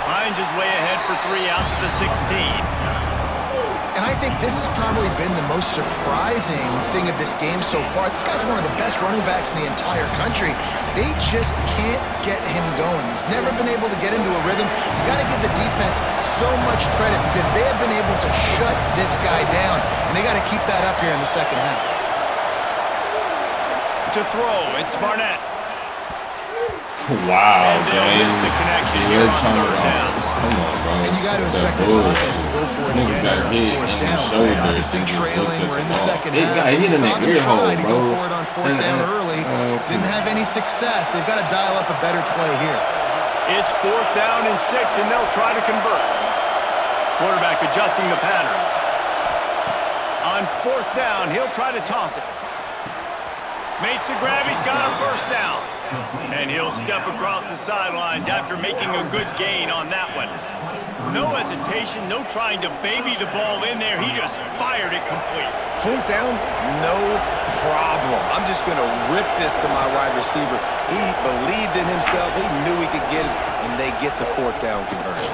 Hines is way ahead for 3 out to the 16. And I think this has probably been the most surprising thing of this game so far. This guy's one of the best running backs in the entire country. They just can't get him going. He's never been able to get into a rhythm. You got to give the defense so much credit because they have been able to shut this guy down, and they got to keep that up here in the second half. To throw, it's Barnett. Wow, And they'll miss the connection here on 3rd down. Come on, bro. And you got to expect this offense to go for it again got here hit on 4th in the down. shoulder. They're obviously trailing. We're in the second It half. got hit in the Saw them ear hole, try to bro. go for it on 4th down early. Didn't have any success. They've got to dial up a better play here. It's 4th down and 6, and they'll try to convert. Quarterback adjusting the pattern. On 4th down, he'll try to toss it. Makes the grab, he's got him 1st down. And he'll step across the sidelines after making a good gain on that one. No hesitation, no trying to baby the ball in there. He just fired it complete. 4th down, no problem. I'm just going to rip this to my wide receiver. He believed in himself. He knew he could get it, and they get the 4th down conversion.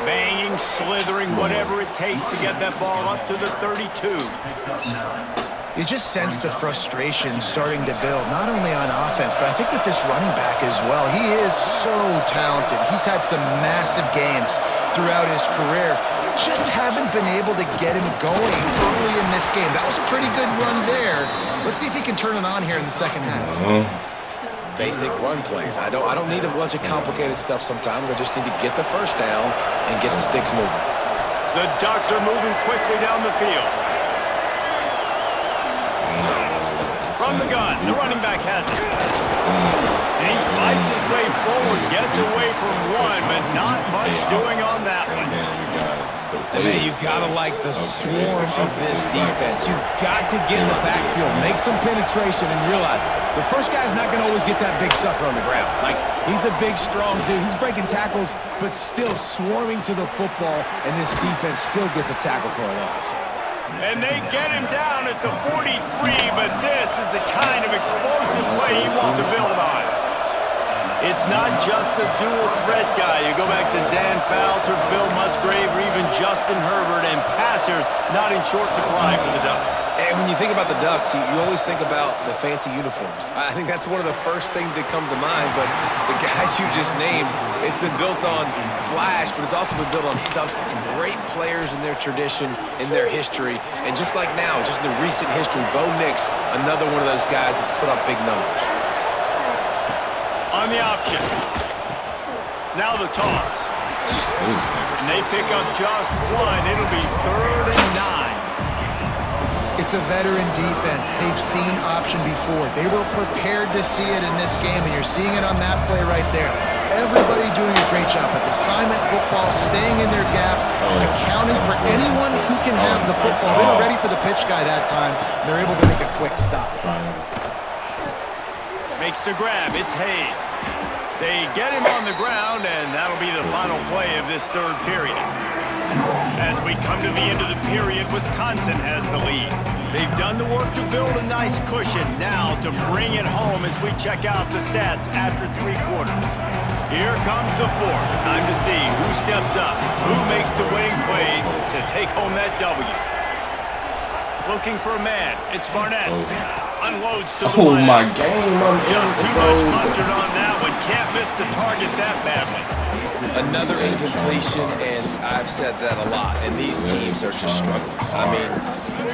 Banging, slithering, whatever it takes to get that ball up to the 32. You just sense the frustration starting to build, not only on offense, but I think with this running back as well. He is so talented. He's had some massive games throughout his career. Just haven't been able to get him going early in this game. That was a pretty good run there. Let's see if he can turn it on here in the second half. Basic run plays. I don't need a bunch of complicated stuff sometimes. I just need to get the 1st down and get the sticks moving. The Ducks are moving quickly down the field. From the gun, the running back has it. And he fights his way forward, gets away from one, but not much doing on that one. And man, you gotta like the swarm of this defense. You've got to get in the backfield, make some penetration, and realize the first guy's not gonna always get that big sucker on the ground. Like, he's a big, strong dude. He's breaking tackles, but still swarming to the football, and this defense still gets a tackle for a loss. And they get him down at the 43, but this is the kind of explosive play you want to build on. It's not just a dual threat guy. You go back to Dan Fowler, Bill Musgrave, or even Justin Herbert, and passers not in short supply for the Ducks. And when you think about the Ducks, you always think about the fancy uniforms. I think that's one of the first things that come to mind, but the guys you just named, it's been built on flash, but it's also been built on substance. Great players in their tradition, in their history, and just like now, just in the recent history, Bo Nix, another one of those guys that's put up big numbers. On the option. Now the toss. And they pick up just one. It'll be 3rd and 9. It's a veteran defense. They've seen option before. They were prepared to see it in this game, and you're seeing it on that play right there. Everybody doing a great job at assignment football, staying in their gaps, accounting for anyone who can have the football. They were ready for the pitch guy that time. They're able to make a quick stop. Makes the grab. It's Hayes. They get him on the ground, and that'll be the final play of this 3rd period. As we come to the end of the period, Wisconsin has the lead. They've done the work to build a nice cushion. Now to bring it home as we check out the stats after 3 quarters. Here comes the 4th. Time to see who steps up, who makes the winning plays to take home that W. Looking for a man. It's Barnett. Unloads to the line. My game. Just too much mustard on that one. Can't miss the target that badly. Another incompletion, and I've said that a lot, and these teams are just struggling. I mean,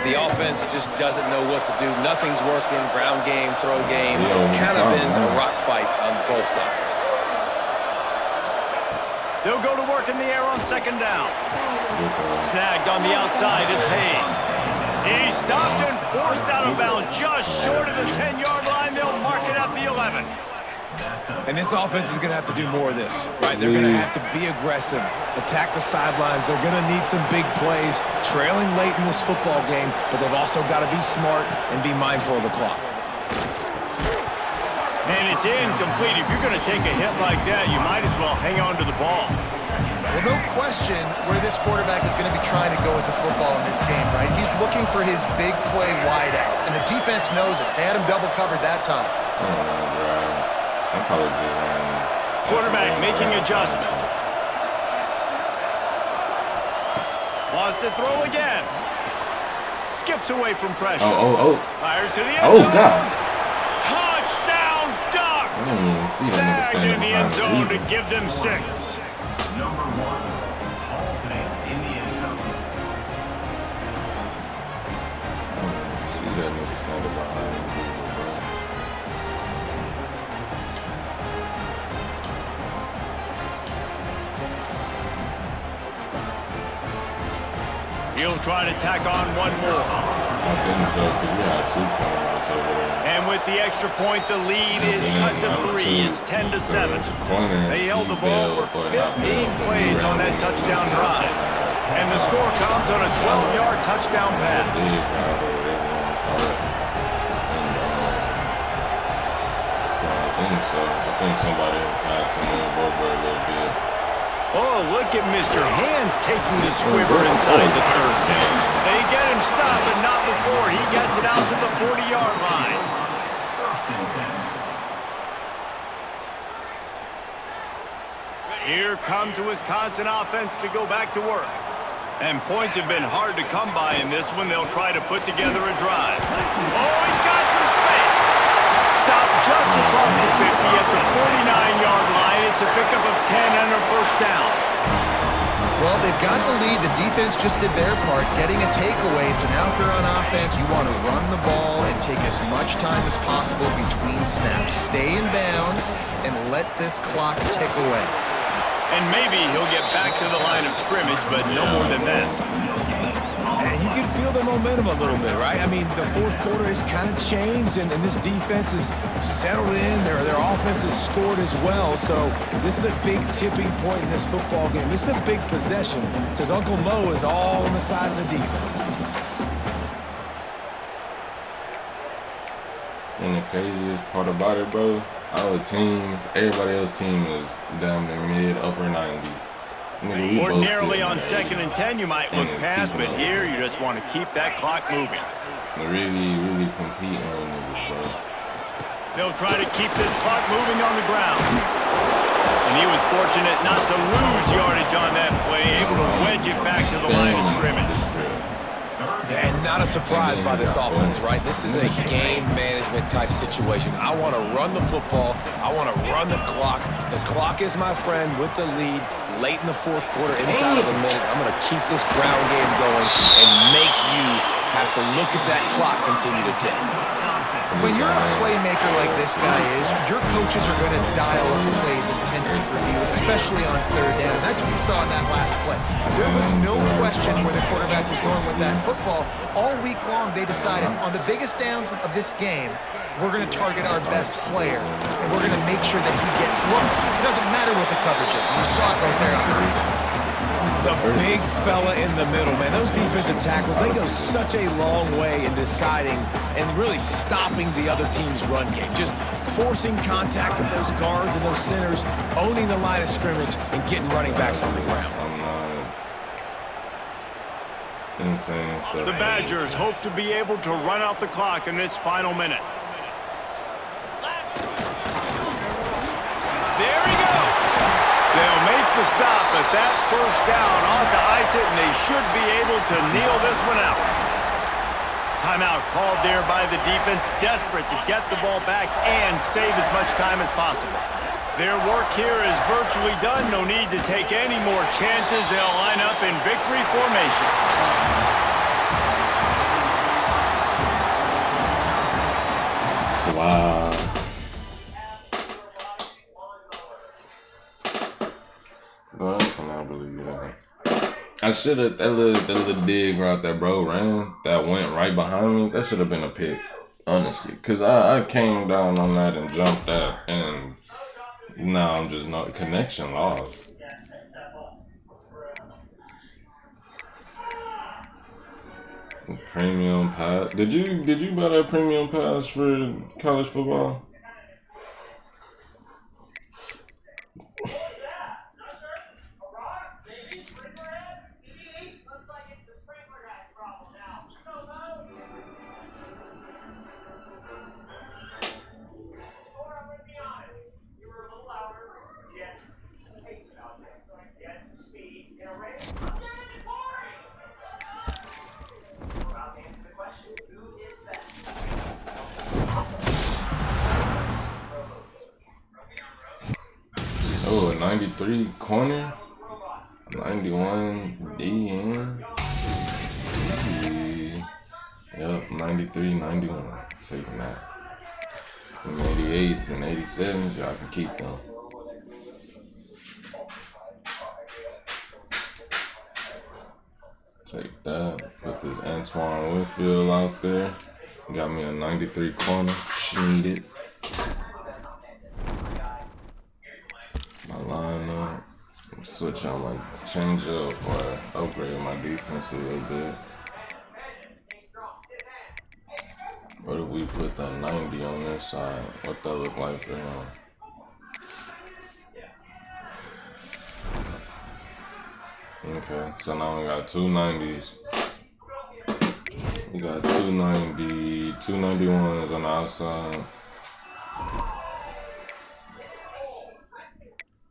the offense just doesn't know what to do. Nothing's working, ground game, throw game. It's kind of been a rock fight on both sides. They'll go to work in the air on 2nd down. Snagged on the outside is Hayes. He stopped and forced out of bounds just short of the 10-yard line. They'll mark it at the 11. And this offense is going to have to do more of this, right? They're going to have to be aggressive, attack the sidelines. They're going to need some big plays, trailing late in this football game, but they've also got to be smart and be mindful of the clock. And it's incomplete. If you're going to take a hit like that, you might as well hang on to the ball. Well, no question where this quarterback is going to be trying to go with the football in this game, right? He's looking for his big play wide out, and the defense knows it. They had him double covered that time. Quarterback making adjustments. Wants to throw again. Skips away from pressure. Fires to the end zone. God. Touchdown, Ducks! Snagged in the end zone to give them 6. Number 1, alternate in the end zone. See that nigga standing behind us. He'll try to tack on one more. I think so, because we had 2 points over there. And with the extra point, the lead is cut to 3. It's 10-7. They held the ball for 15 plays on that touchdown drive. And the score comes on a 12-yard touchdown pass. think so. I think somebody had to move over a little bit. Oh, look at Mr. Hands taking the squibber inside the third down. They get him stopped, but not before he gets it out to the 40-yard line. Here comes the Wisconsin offense to go back to work. And points have been hard to come by in this one. They'll try to put together a drive. Oh, he's got some space. Stopped just across the 50 at the 49-yard line. It's a pickup of 10 and a first down. Well, they've got the lead. The defense just did their part, getting a takeaway. So now if you're on offense, you want to run the ball and take as much time as possible between snaps. Stay in bounds and let this clock tick away. And maybe he'll get back to the line of scrimmage, but no more than that. And you can feel the momentum a little bit, right? I mean, the fourth quarter has kind of changed, and this defense is settled in. Their offense has scored as well. So this is a big tipping point in this football game. This is a big possession because Uncle Mo is all on the side of the defense. And the craziest part about it, bro, our team, everybody else's team is down in mid, upper 90s. Nigga, ordinarily on 2nd and 10, you might look past, but here you just want to keep that clock moving. They're really competing on niggas, bro. They'll try to keep this clock moving on the ground. And he was fortunate not to lose yardage on that play, able to wedge it back to the line of scrimmage. And not a surprise by this offense, right? This is a game management type situation. I want to run the football. I want to run the clock. The clock is my friend with the lead late in the fourth quarter, inside of a minute. I'm going to keep this ground game going and make you have to look at that clock continue to tick. When you're a playmaker like this guy is, your coaches are going to dial up plays intended for you, especially on third down. That's what we saw in that last play. There was no question where the quarterback was going with that football. All week long, they decided on the biggest downs of this game, we're going to target our best player, and we're going to make sure that he gets looks. It doesn't matter what the coverage is. And you saw it right there on the replay. The big fella in the middle, man. Those defensive tackles, they go such a long way in deciding and really stopping the other team's run game. Just forcing contact with those guards and those centers, owning the line of scrimmage, and getting running backs on the ground. Insane stuff. The Badgers hope to be able to run out the clock in this final minute. There he goes. They'll make the stop, but that first down ought to ice it, and they should be able to kneel this one out. Timeout called there by the defense, desperate to get the ball back and save as much time as possible. Their work here is virtually done. No need to take any more chances. They'll line up in victory formation. Wow. Bro, I cannot believe that. I should have, that little dig route that bro ran, that went right behind me, that should have been a pick, honestly. Because I came down on that and jumped that, and now I'm just not connection lost. Premium pass. Did you buy that premium pass for college football? Oh, a 93 corner, 91 DN. Yep, 93, 91. Taking that. Them 88s and 87s, y'all can keep them. Take that. Put this Antoine Winfield out there. Got me a 93 corner. Need it. My lineup. Switch on my change up or upgrade my defense a little bit. What if we put the 90 on this side? What that look like for him? Okay, so now we got two 90s. We got two 91s on the outside.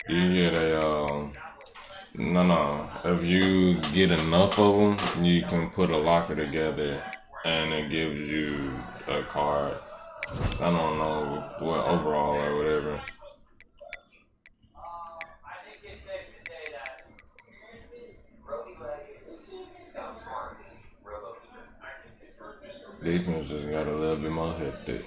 You get a, no. If you get enough of them, you can put a locker together and it gives you a card. I don't know what overall or whatever. Defense just got a little bit more hectic.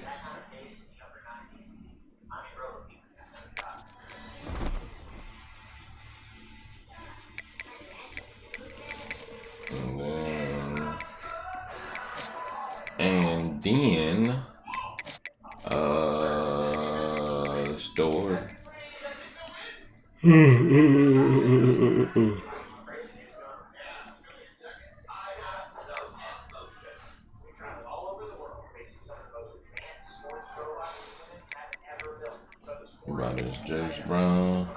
And then store. About this Jace Brown.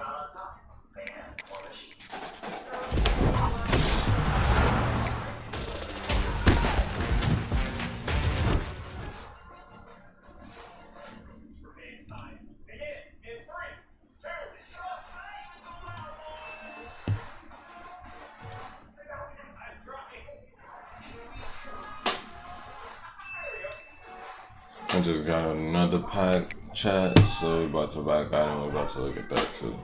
I just got another pack chat, so we about to back out and we're about to look at that too.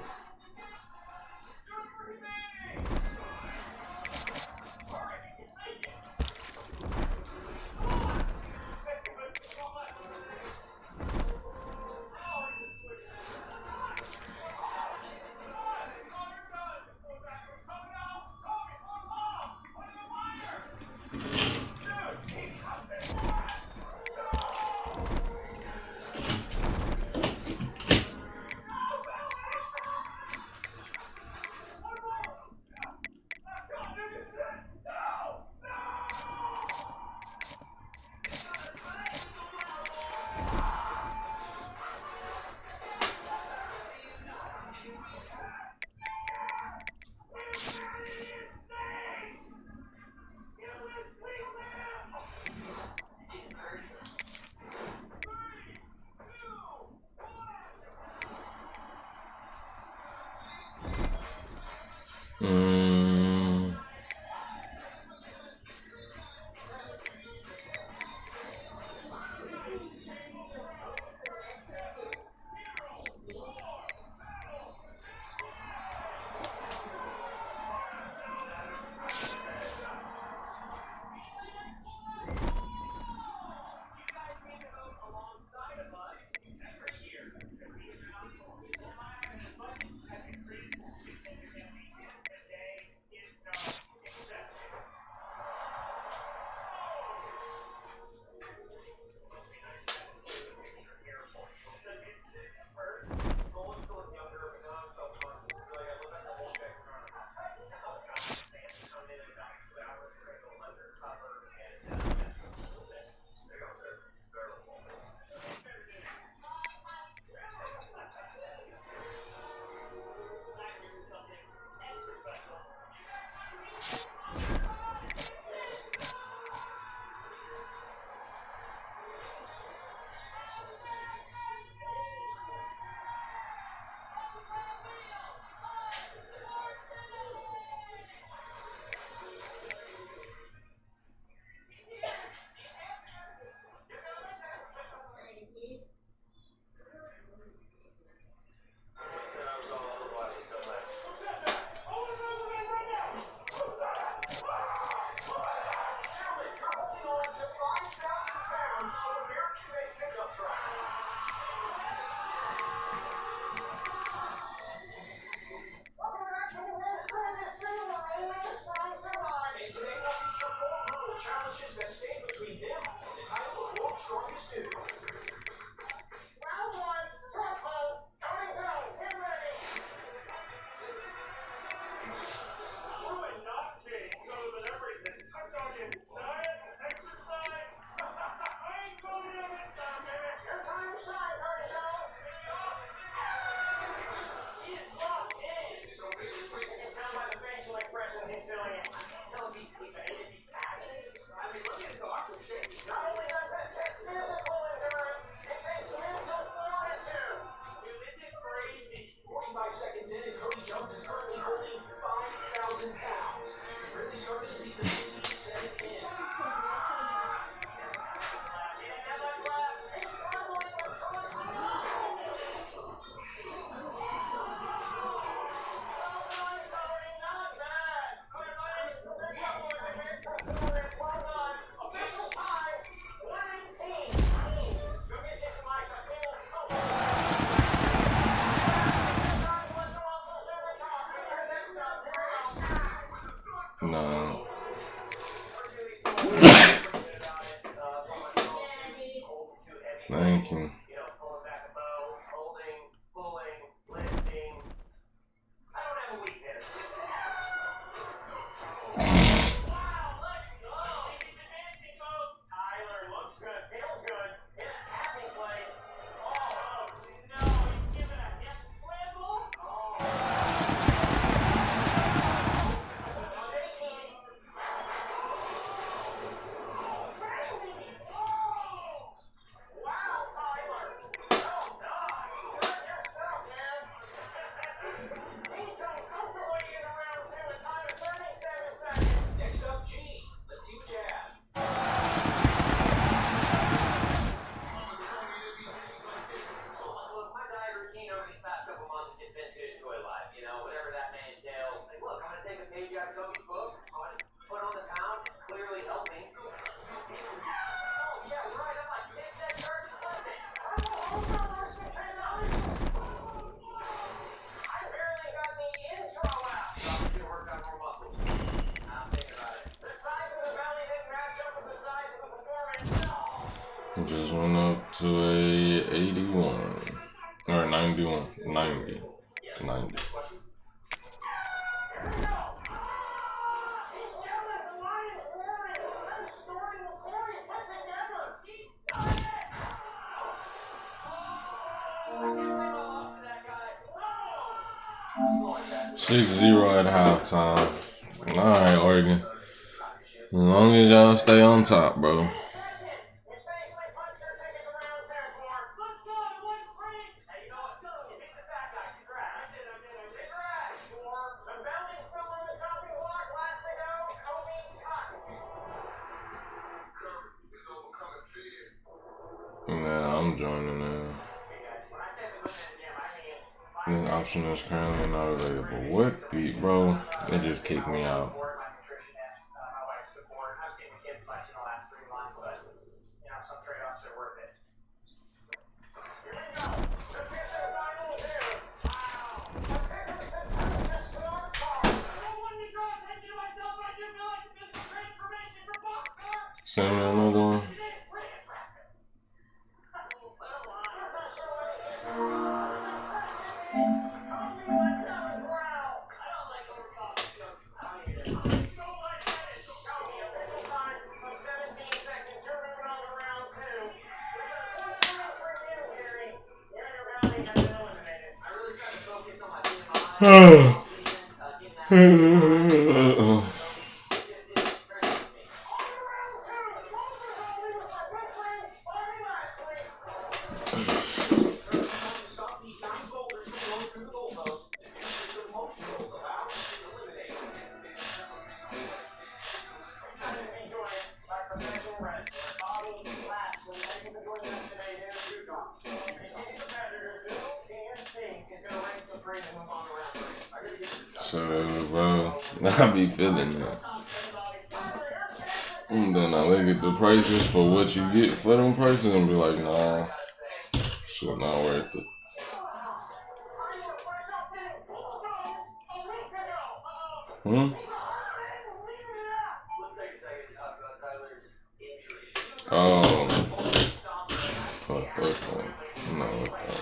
Thank you. You know, pulling back a bow, holding, pulling, lifting. I don't have a weakness. Wow, let's go. He's advancing, folks. Tyler looks good, feels good. In a happy place. Oh, no, he's giving a hip swivel. Wow, Tyler. Oh, God. You're your stuff, man. He's uncomfortably in round two, a time of 37 seconds. Next up, Gene. Let's see what you have. So, look, my diet routine over these past couple months has just been to enjoy life, you know, whatever that may entail. Like, look, I'm going to take a page out of Kobe's book. I'm going to put on the pound. It's clearly helping. Oh, yeah, right. I'm like, take that church Sunday. I'm also nursing $10. I barely got the intro out. So I'm going to work on more muscles. I'm thinking about it. The size of the belly didn't match up with the size of the performance. No. Just went up to a 81 or 91, 90, 90. He's yelling, the lion's roaring, I'm snorting the corn he put together. He's done it! I can't believe I lost to that guy. 6-0 at halftime. Alright, Oregon. As long as y'all stay on top, bro. You safely punched your ticket to round 10, Mark. Let's go, it went free. Hey, you know what? You beat the fat guy. Congrats. I did. Congrats. The belly's still on the chopping block. Last to go, Kobe Cotton. Nah, I'm joining now. Hey, guys, when I say the movement in the gym, I mean... This option is currently not available. What the, bro? It just kicked me out. My nutritionist, my wife's support. I've seen the kids much in the last 3 months, but, you know, some trade-offs are worth it. Here we go. The pitch of the final here. Wow. The Pickerson just smart ball. I wanted to draw attention to myself, but I didn't realize the physical transformation for boxer. Send me another one. So, bro, I be feeling that. And then I look at the prices for what you get for them prices and be like, nah, shit not worth it. Hmm? Oh. Fuck this one. No, okay.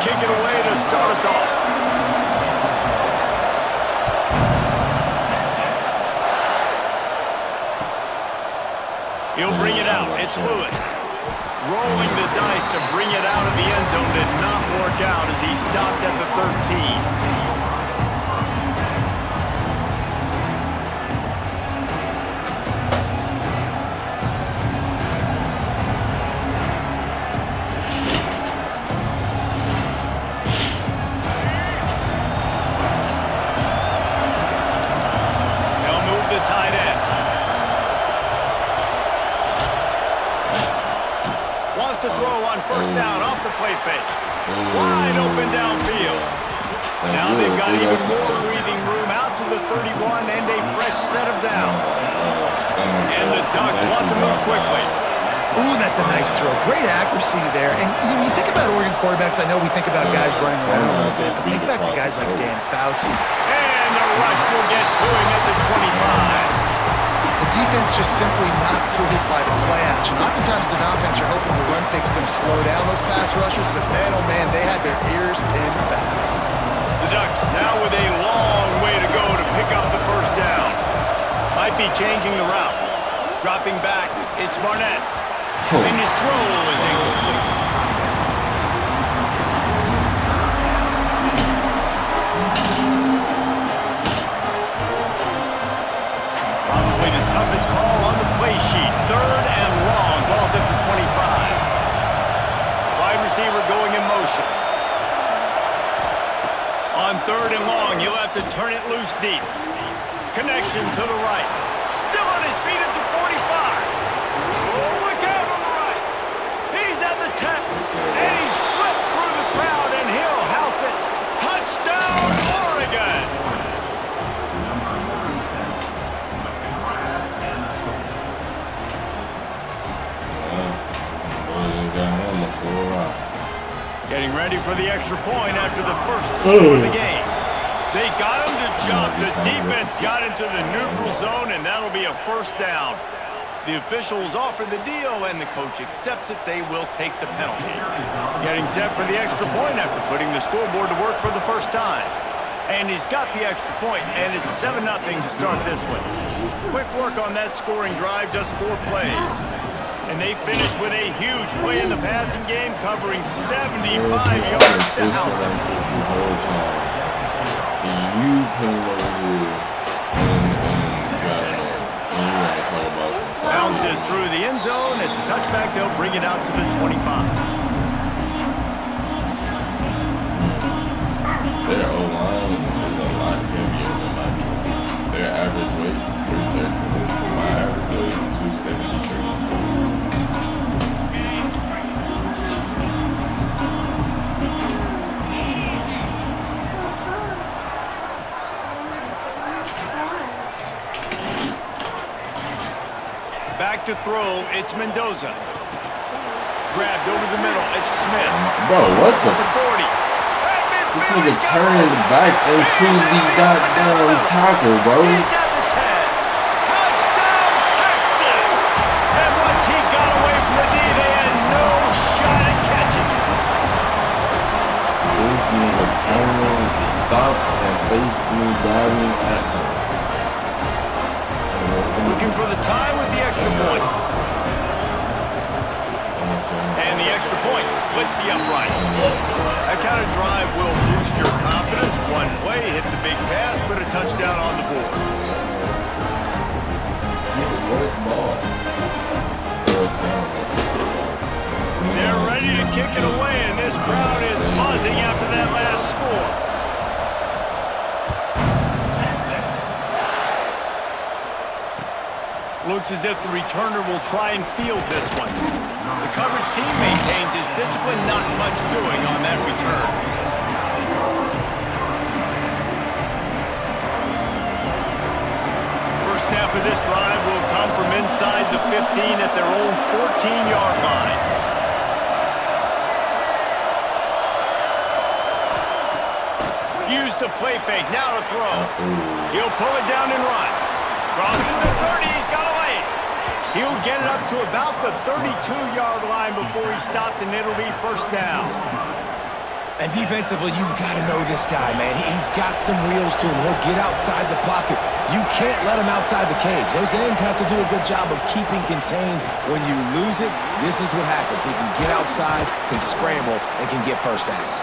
kick it away to start us off. He'll bring it out. It's Lewis. Rolling the dice to bring it out of the end zone did not work out as he stopped at the 13. To throw on first down off the play fake. Wide open downfield. Now they've got even more breathing room out to the 31 and a fresh set of downs. And the Ducks want to move quickly. Ooh, that's a nice throw. Great accuracy there. And you think about Oregon quarterbacks, I know we think about guys running around a little bit, but think back to guys like Dan Fouts. And the rush will get to him at the 25. The defense just simply not fooled by the play action. Oftentimes an offense are hoping the run fake's going to slow down those pass rushers, but man, oh man, they had their ears pinned back. The Ducks now with a long way to go to pick up the first down. Might be changing the route. Dropping back, it's Barnett. And his throw is incomplete. Toughest call on the play sheet. 3rd and long. Ball's at the 25. Wide receiver going in motion. On 3rd and long, you'll have to turn it loose deep. Connection to the right. Still on his feet at the 45. Oh, look out on the right. He's at the 10. And he slipped through the crowd, and he'll house it. Touchdown, Oregon. Getting ready for the extra point after the first score of the game. They got him to jump. The defense got into the neutral zone, and that'll be a first down. The officials offer the deal, and the coach accepts it. They will take the penalty. Getting set for the extra point after putting the scoreboard to work for the first time. And he's got the extra point, and it's 7-0 to start this one. Quick work on that scoring drive, just 4 plays. And they finish with a huge play in the passing game, covering 75 yards to house him. You came over here and bounces through the end zone. It's a touchback. They'll bring it out to the 25. Their O-line is a lot heavier than mine. Their average weight, 313. My average weight, 273. Back to throw, it's Mendoza. Grabbed over the middle, it's Smith. Bro, what's the 40? This nigga turned back into the goddamn tackle, bro. He's at the 10. Touchdown, Texas! And once he got away from the knee, they had no shot at catching it. This nigga turned, stopped, and faced me diving at him. Looking for the tie with the extra point. And the extra point splits the uprights. That kind of drive will boost your confidence. One play, hit the big pass, put a touchdown on the board. They're ready to kick it away, and this crowd is buzzing after that last score. Looks as if the returner will try and field this one. The coverage team maintains his discipline, not much doing on that return. First snap of this drive will come from inside the 15 at their own 14-yard line. Use the play fake, now to throw. He'll pull it down and run. Crosses the 30, he's got a lane. He'll get it up to about the 32-yard line before he stopped, and it'll be first down. And defensively, you've got to know this guy, man. He's got some wheels to him. He'll get outside the pocket. You can't let him outside the cage. Those ends have to do a good job of keeping contained. When you lose it, this is what happens. He can get outside, can scramble, and can get first downs.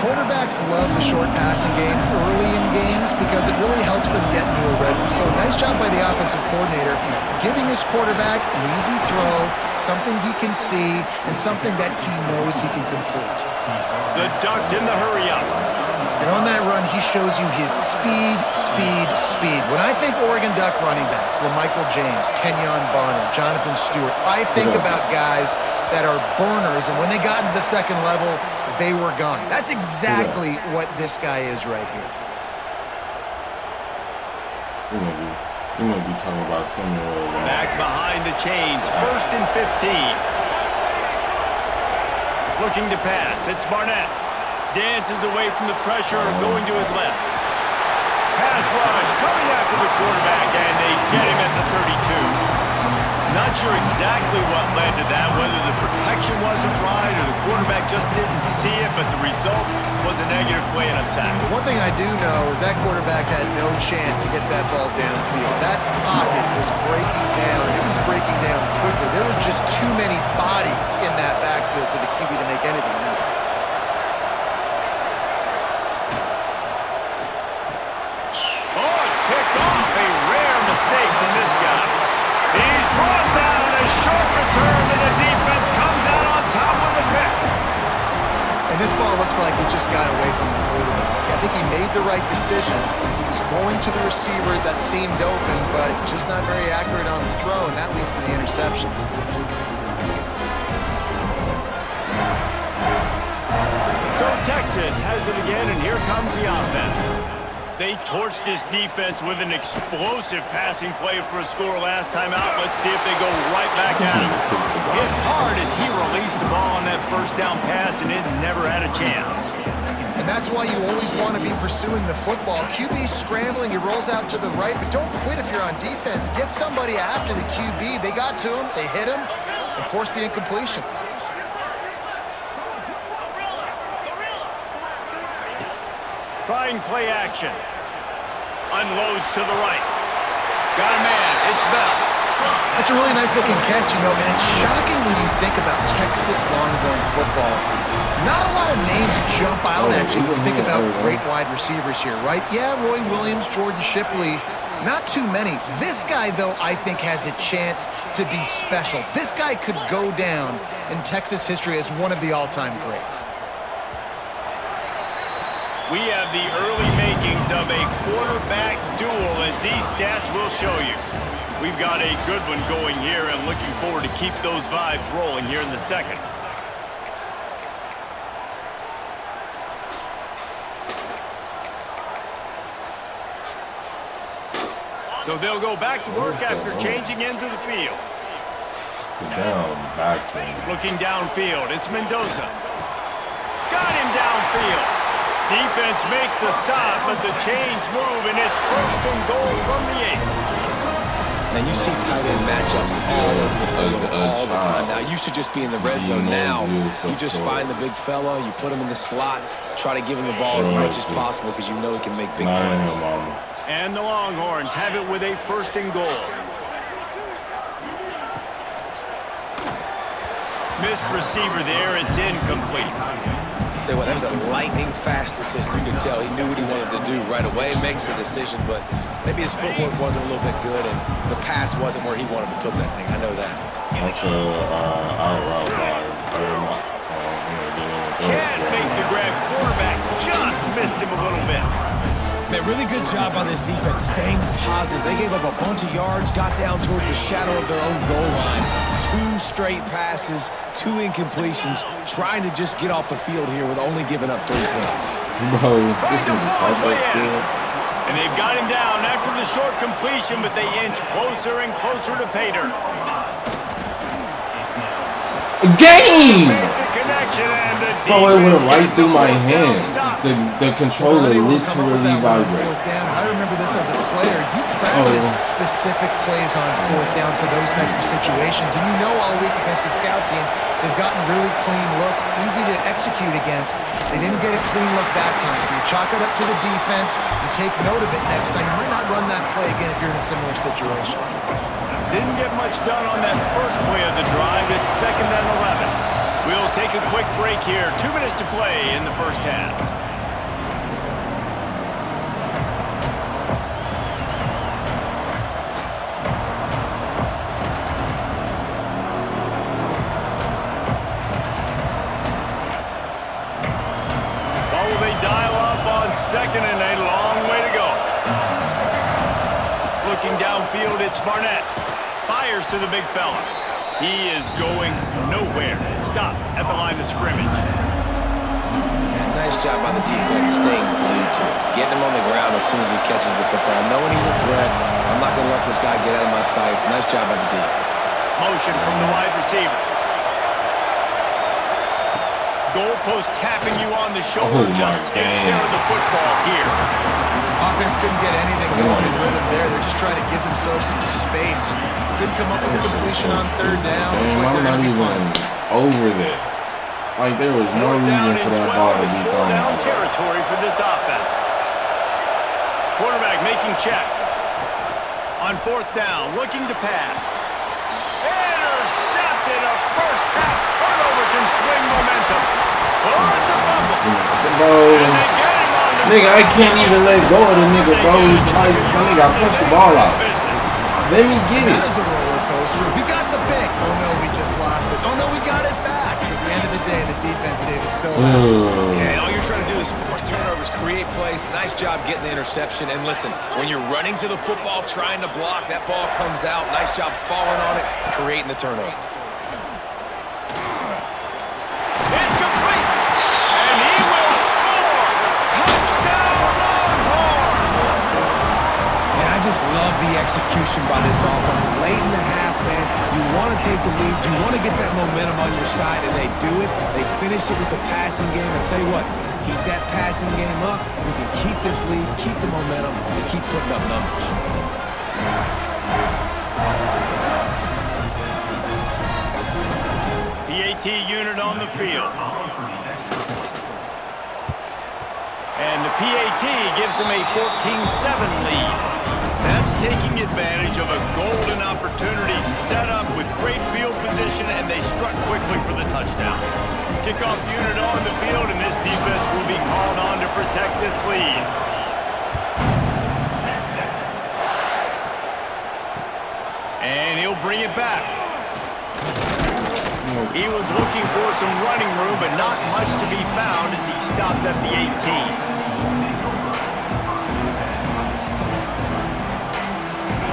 Quarterbacks love the short passing game early in games because it really helps them get into a rhythm. So nice job by the offensive coordinator giving his quarterback an easy throw, something he can see, and something that he knows he can complete. The Ducks in the hurry-up. And on that run, he shows you his speed, speed, speed. When I think Oregon Duck running backs, LaMichael James, Kenyon Barner, Jonathan Stewart, I think about guys that are burners, and when they got into the second level, they were gone. That's exactly what this guy is right here. You might be talking about somewhere. Back behind the chains, 1st and 15. Looking to pass, it's Barnett. Dances away from the pressure, going to his left. Pass rush, coming after the quarterback, and they get him at the 32. Not sure exactly what led to that, whether the protection wasn't right or the quarterback just didn't see it, but the result was a negative play and a sack. One thing I do know is that quarterback had no chance to get that ball downfield. That pocket was breaking down, and it was breaking down quickly. There were just too many bodies in that backfield for the QB to make anything happen. Oh, it's picked off. A rare mistake from this guy. He's brought down a short return, and the defense comes out on top with the pick. And this ball looks like it just got away from the quarterback. I think he made the right decision. He was going to the receiver that seemed open, but just not very accurate on the throw, and that leads to the interception. So Texas has it again, and here comes the offense. They torched this defense with an explosive passing play for a score last time out. Let's see if they go right back at him. Hit hard as he released the ball on that first down pass, and it never had a chance. And that's why you always want to be pursuing the football. QB scrambling, he rolls out to the right, but don't quit if you're on defense. Get somebody after the QB. They got to him, they hit him, and forced the incompletion. Trying play action. Unloads to the right. Got a man. It's Bell. That's a really nice looking catch, and it's shocking when you think about Texas Longhorn football. Not a lot of names jump out at you when you think about great wide receivers here, right? Yeah, Roy Williams, Jordan Shipley, not too many. This guy, though, I think has a chance to be special. This guy could go down in Texas history as one of the all-time greats. We have the early makings of a quarterback duel, as these stats will show you. We've got a good one going here, and looking forward to keep those vibes rolling here in the second. So they'll go back to work after changing into the field. Looking downfield, it's Mendoza. Got him downfield. Defense makes a stop, but the chains move, and it's 1st and goal from the 8. And you see tight end matchups all over the field all the time. Now, you should just be in the red zone now. You just find the big fella, you put him in the slot, try to give him the ball as much as possible because you know he can make big plays. And the Longhorns have it with a 1st and goal. Missed receiver there, it's incomplete. Tell you what, that was a lightning-fast decision. You could tell he knew what he wanted to do right away. Makes the decision, but maybe his footwork wasn't a little bit good, and the pass wasn't where he wanted to put that thing. I know that. Can't make the grab. Quarterback just missed him a little bit. Man, really good job on this defense, staying positive. They gave up a bunch of yards, got down toward the shadow of their own goal line. 2 straight passes, 2 incompletions, trying to just get off the field here with only giving up 3 points. Bro, this is public field. And they've got him down after the short completion, but they inch closer and closer to pay dirt. Game! Bro, it went right through my hand. The controller literally vibrated. I remember this as a player. You practice specific plays on fourth down for those types of situations. And you know all week against the scout team, they've gotten really clean looks, easy to execute against. They didn't get a clean look that time, so you chalk it up to the defense. You take note of it next time. You might not run that play again if you're in a similar situation. Didn't get much done on that first play of the drive. It's 2nd and 11. We'll take a quick break here. 2 minutes to play in the first half. Dial up on 2nd and a long way to go. Looking downfield, it's Barnett. Fires to the big fella. He is going nowhere. Stop at the line of scrimmage. Yeah, nice job by the defense staying glued to it. Getting him on the ground as soon as he catches the football. Knowing he's a threat, I'm not going to let this guy get out of my sights. Nice job by the D. Motion from the wide receiver. Goalpost tapping you on the shoulder. Just take care of the football here. Offense couldn't get anything going in rhythm there. They're just trying to give themselves some space. Couldn't come up with a completion on 3rd down. Looks like they're not going to be even over there. Like, there was no reason for that ball to be thrown. Down territory for this offense. Quarterback making checks. On 4th down, looking to pass. Intercepted. A first half turnover can swing momentum. Oh, it's a fumble. Bro, nigga, I can't even let go of the nigga, bro. Like, my nigga, I punched the ball out. Let me get it. That is a roller coaster. We got the pick. Oh, no, we just lost it. Oh, no, we got it back. At the end of the day, the defense, David, still Yeah, all you're trying to do is force turnovers, create plays. Nice job getting the interception. And listen, when you're running to the football, trying to block, that ball comes out. Nice job falling on it, creating the turnover. It's complete. And he will score. Touchdown, Longhorn. And I just love the execution by this offense. Late in the half, man, you want to take the lead. You want to get that momentum on your side, and they do it. They finish it with the passing game. I'll tell you what, keep that passing game up. You can keep this lead, keep the momentum, and keep putting up numbers. PAT unit on the field. And the PAT gives them a 14-7 lead. That's taking advantage of a golden opportunity set up with great field position, and they struck quickly for the touchdown. Kickoff unit on the field, and this defense will be called on to protect this lead. And he'll bring it back. He was looking for some running room, but not much to be found as he stopped at the 18.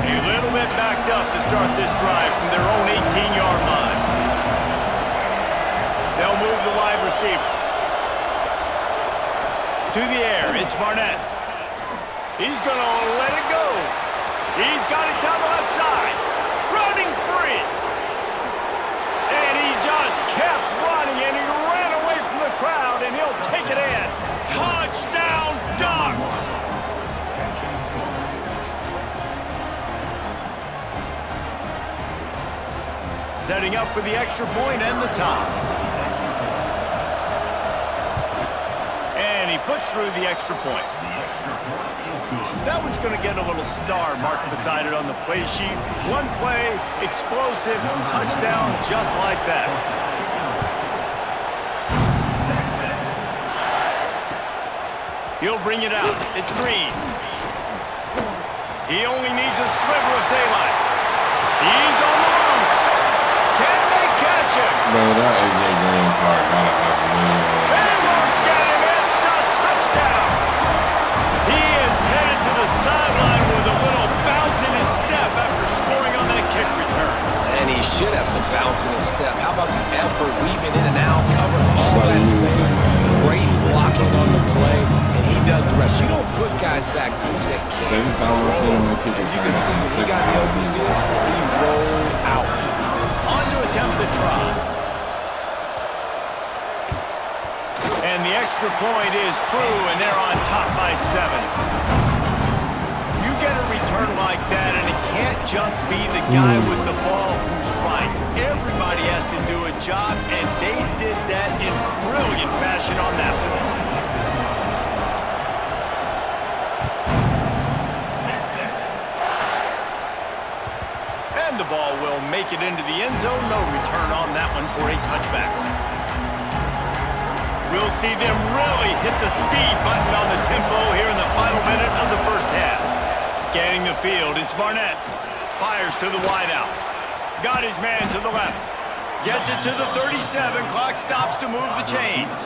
A little bit backed up to start this drive from their own 18-yard line. They'll move the wide receiver. To the air, it's Barnett. He's going to let it go. He's got it down the left side. Running free. And he just kept running, and he ran away from the crowd, and he'll take it in. Touchdown, Ducks! Setting up for the extra point and the tie. And he puts through the extra point. That one's going to get a little star marked beside it on the play sheet. One play, explosive, touchdown, just like that. He'll bring it out. It's Green. He only needs a sliver of daylight. He's on the loose. Can they catch him? Bro, that AJ Green part gotta have me. They won't get him. It's a touchdown. He is headed to the sideline with a little bounce in his step after scoring on that kick return. And he should have some bounce in his step. How about the effort, weaving in and out, covering all that space. Great blocking on the play, and he does the rest. You don't put guys back deep that can't roll. As you can see, when he got the open field, he rolled out. On to attempt the try. And the extra point is true, and they're on top by 7. You get a return turn like that, and it can't just be the guy with the ball who's right. Everybody has to do a job, and they did that in brilliant fashion on that one. And the ball will make it into the end zone. No return on that one for a touchback. We'll see them really hit the speed button on the tempo here in the final minute of the first half. Scanning the field, it's Barnett. Fires to the wideout. Got his man to the left. Gets it to the 37. Clock stops to move the chains.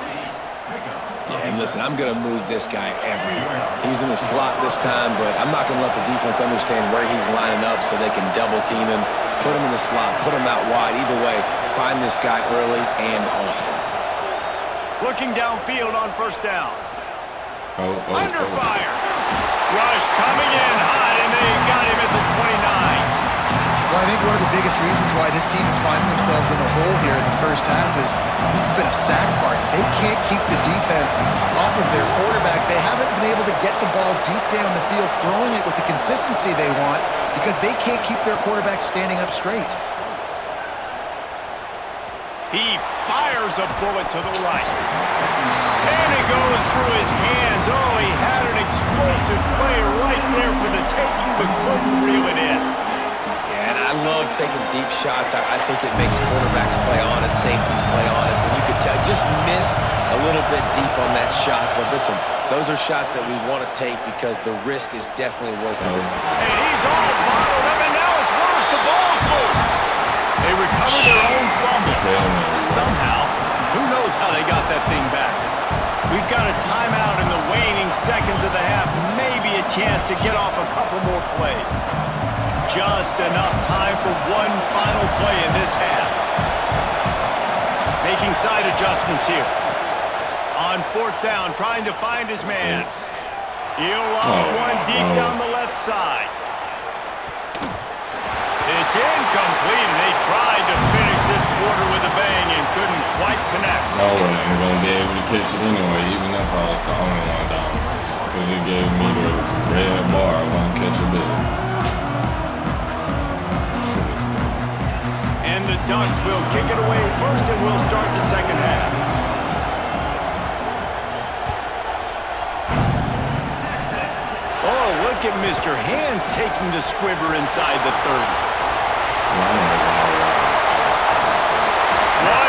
Yeah, and listen, I'm going to move this guy everywhere. He's in the slot this time, but I'm not going to let the defense understand where he's lining up so they can double team him, put him in the slot, put him out wide. Either way, find this guy early and often. Looking downfield on first down. Under Oh. fire. Rush coming in hot, and they got him at the 29. Well, I think one of the biggest reasons why this team is finding themselves in a hole here in the first half is this has been a sack party. They can't keep the defense off of their quarterback. They haven't been able to get the ball deep down the field, throwing it with the consistency they want because they can't keep their quarterback standing up straight. He fires a bullet to the right. And it goes through his hands. Oh, he had an explosive player right there for the taking, but couldn't reel it in. Yeah, and I love taking deep shots. I think it makes quarterbacks play honest, safeties play honest, and you could tell just missed a little bit deep on that shot. But listen, those are shots that we want to take because the risk is definitely worth it. And he's all bottled up, and now it's worse. The ball's loose. They recovered their own fumble. Somehow, who knows how they got that thing back. We've got a timeout in the waning seconds of the half. Maybe a chance to get off a couple more plays. Just enough time for one final play in this half. Making side adjustments here. On fourth down, trying to find his man. He'll lob one deep down the left side. It's incomplete, and they tried to finish this quarter with a bang and couldn't quite connect. I wasn't going to be able to catch it anyway, even if I was the only one down. Because it gave me the red bar. I won't catch a bit. And the Ducks will kick it away first, and we'll start the second half. Oh, look at Mr. Hands taking the squibber inside the 30. What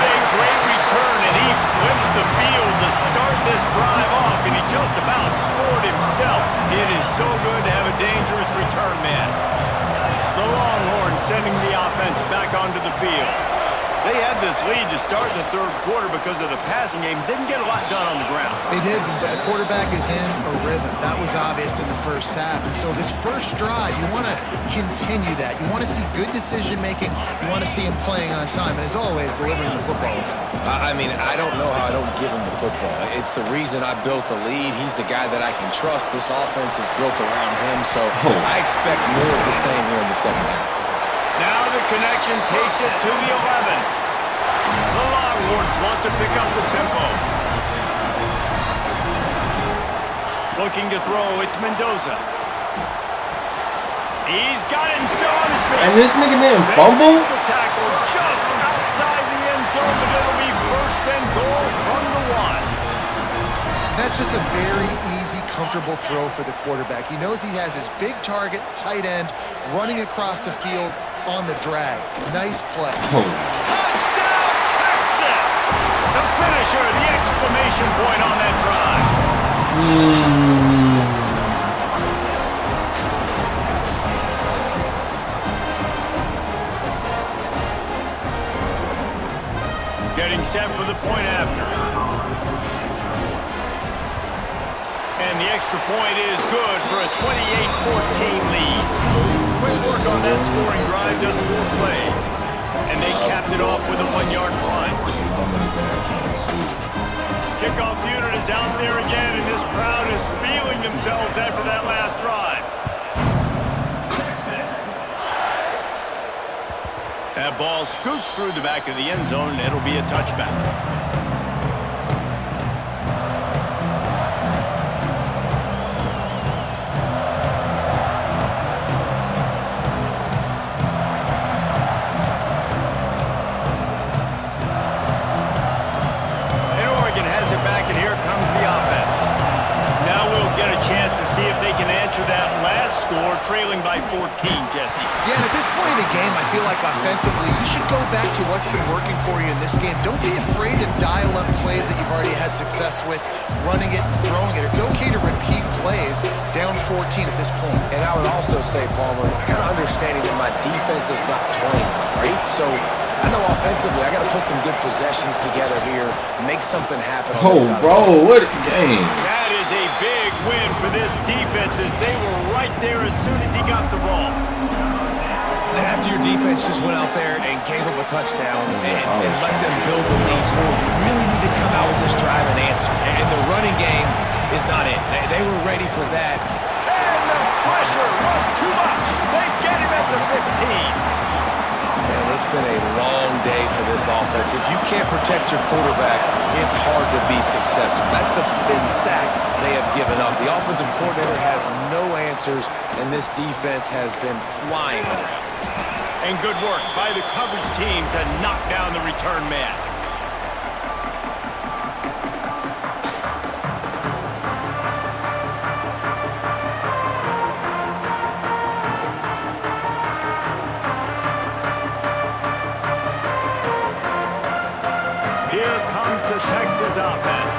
a great return, and he flips the field to start this drive off, and he just about scored himself. It is so good to have a dangerous return man. The Longhorns sending the offense back onto the field. They had this lead to start the third quarter because of the passing game. Didn't get a lot done on the ground. They did, but the quarterback is in a rhythm. That was obvious in the first half. And so this first drive, you want to continue that. You want to see good decision-making. You want to see him playing on time. And as always, delivering the football. I mean, I don't know how I don't give him the football. It's the reason I built the lead. He's the guy that I can trust. This offense is built around him, so I expect more of the same here in the second half. Now the connection takes it to the 11. The Longhorns want to pick up the tempo. Looking to throw, it's Mendoza. He's got him still on his feet. And this nigga didn't fumble? The tackle just outside the end zone, but it'll be first and goal from the 1. That's just a very easy, comfortable throw for the quarterback. He knows he has his big target, tight end, running across the field on the drag. Nice play. Touchdown, Texas! The finisher, the exclamation point on that drive. Getting set for the point after. And the extra point is good for a 28-14 lead. Quick work on that scoring drive, just 4 plays. And they capped it off with a 1-yard punt. Kickoff unit is out there again, and this crowd is feeling themselves after that last drive. That ball scoots through the back of the end zone, and it'll be a touchback. answer that last score, trailing by 14, Jesse. Yeah, and at this point in the game, I feel like offensively, you should go back to what's been working for you in this game. Don't be afraid to dial up plays that you've already had success with, running it and throwing it. It's okay to repeat plays down 14 at this point. And I would also say, Palmer, kind of understanding that my defense is not playing, right? So I know offensively, I got to put some good possessions together here, make something happen. On this side bro, what a game. That is a big win for this defense as they were right there as soon as he got the ball. And after your defense just went out there and gave up a touchdown and let them build the lead forward, you really need to come out with this drive and answer. And the running game is not it. They were ready for that. And the pressure was too much. They get him at the 15. And it's been a long day for this offense. If you can't protect your quarterback, it's hard to be successful. That's the 5th sack they have given up. The offensive coordinator has no answers, and this defense has been flying around. And good work by the coverage team to knock down the return man. Here comes the Texas offense.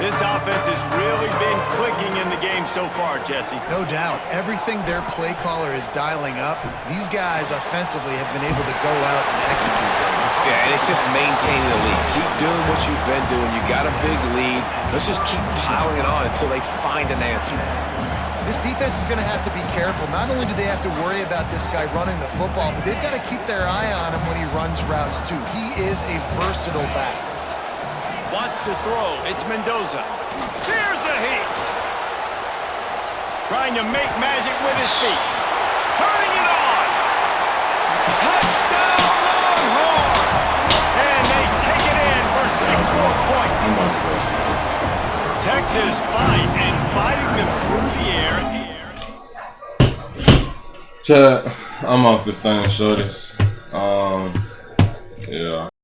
This offense has really been clicking in the game so far, Jesse. No doubt. Everything their play caller is dialing up, these guys offensively have been able to go out and execute. Yeah, and it's just maintaining the lead. Keep doing what you've been doing. You got a big lead. Let's just keep piling it on until they find an answer. This defense is going to have to be careful. Not only do they have to worry about this guy running the football, but they've got to keep their eye on him when he runs routes too. He is a versatile back. Wants to throw. It's Mendoza. Here's a heat. Trying to make magic with his feet. Turning it on. Touchdown Longhorn. And they take it in for 6 more points. Texas fighting them through the air. Chat, I'm off this thing, shorties. Yeah.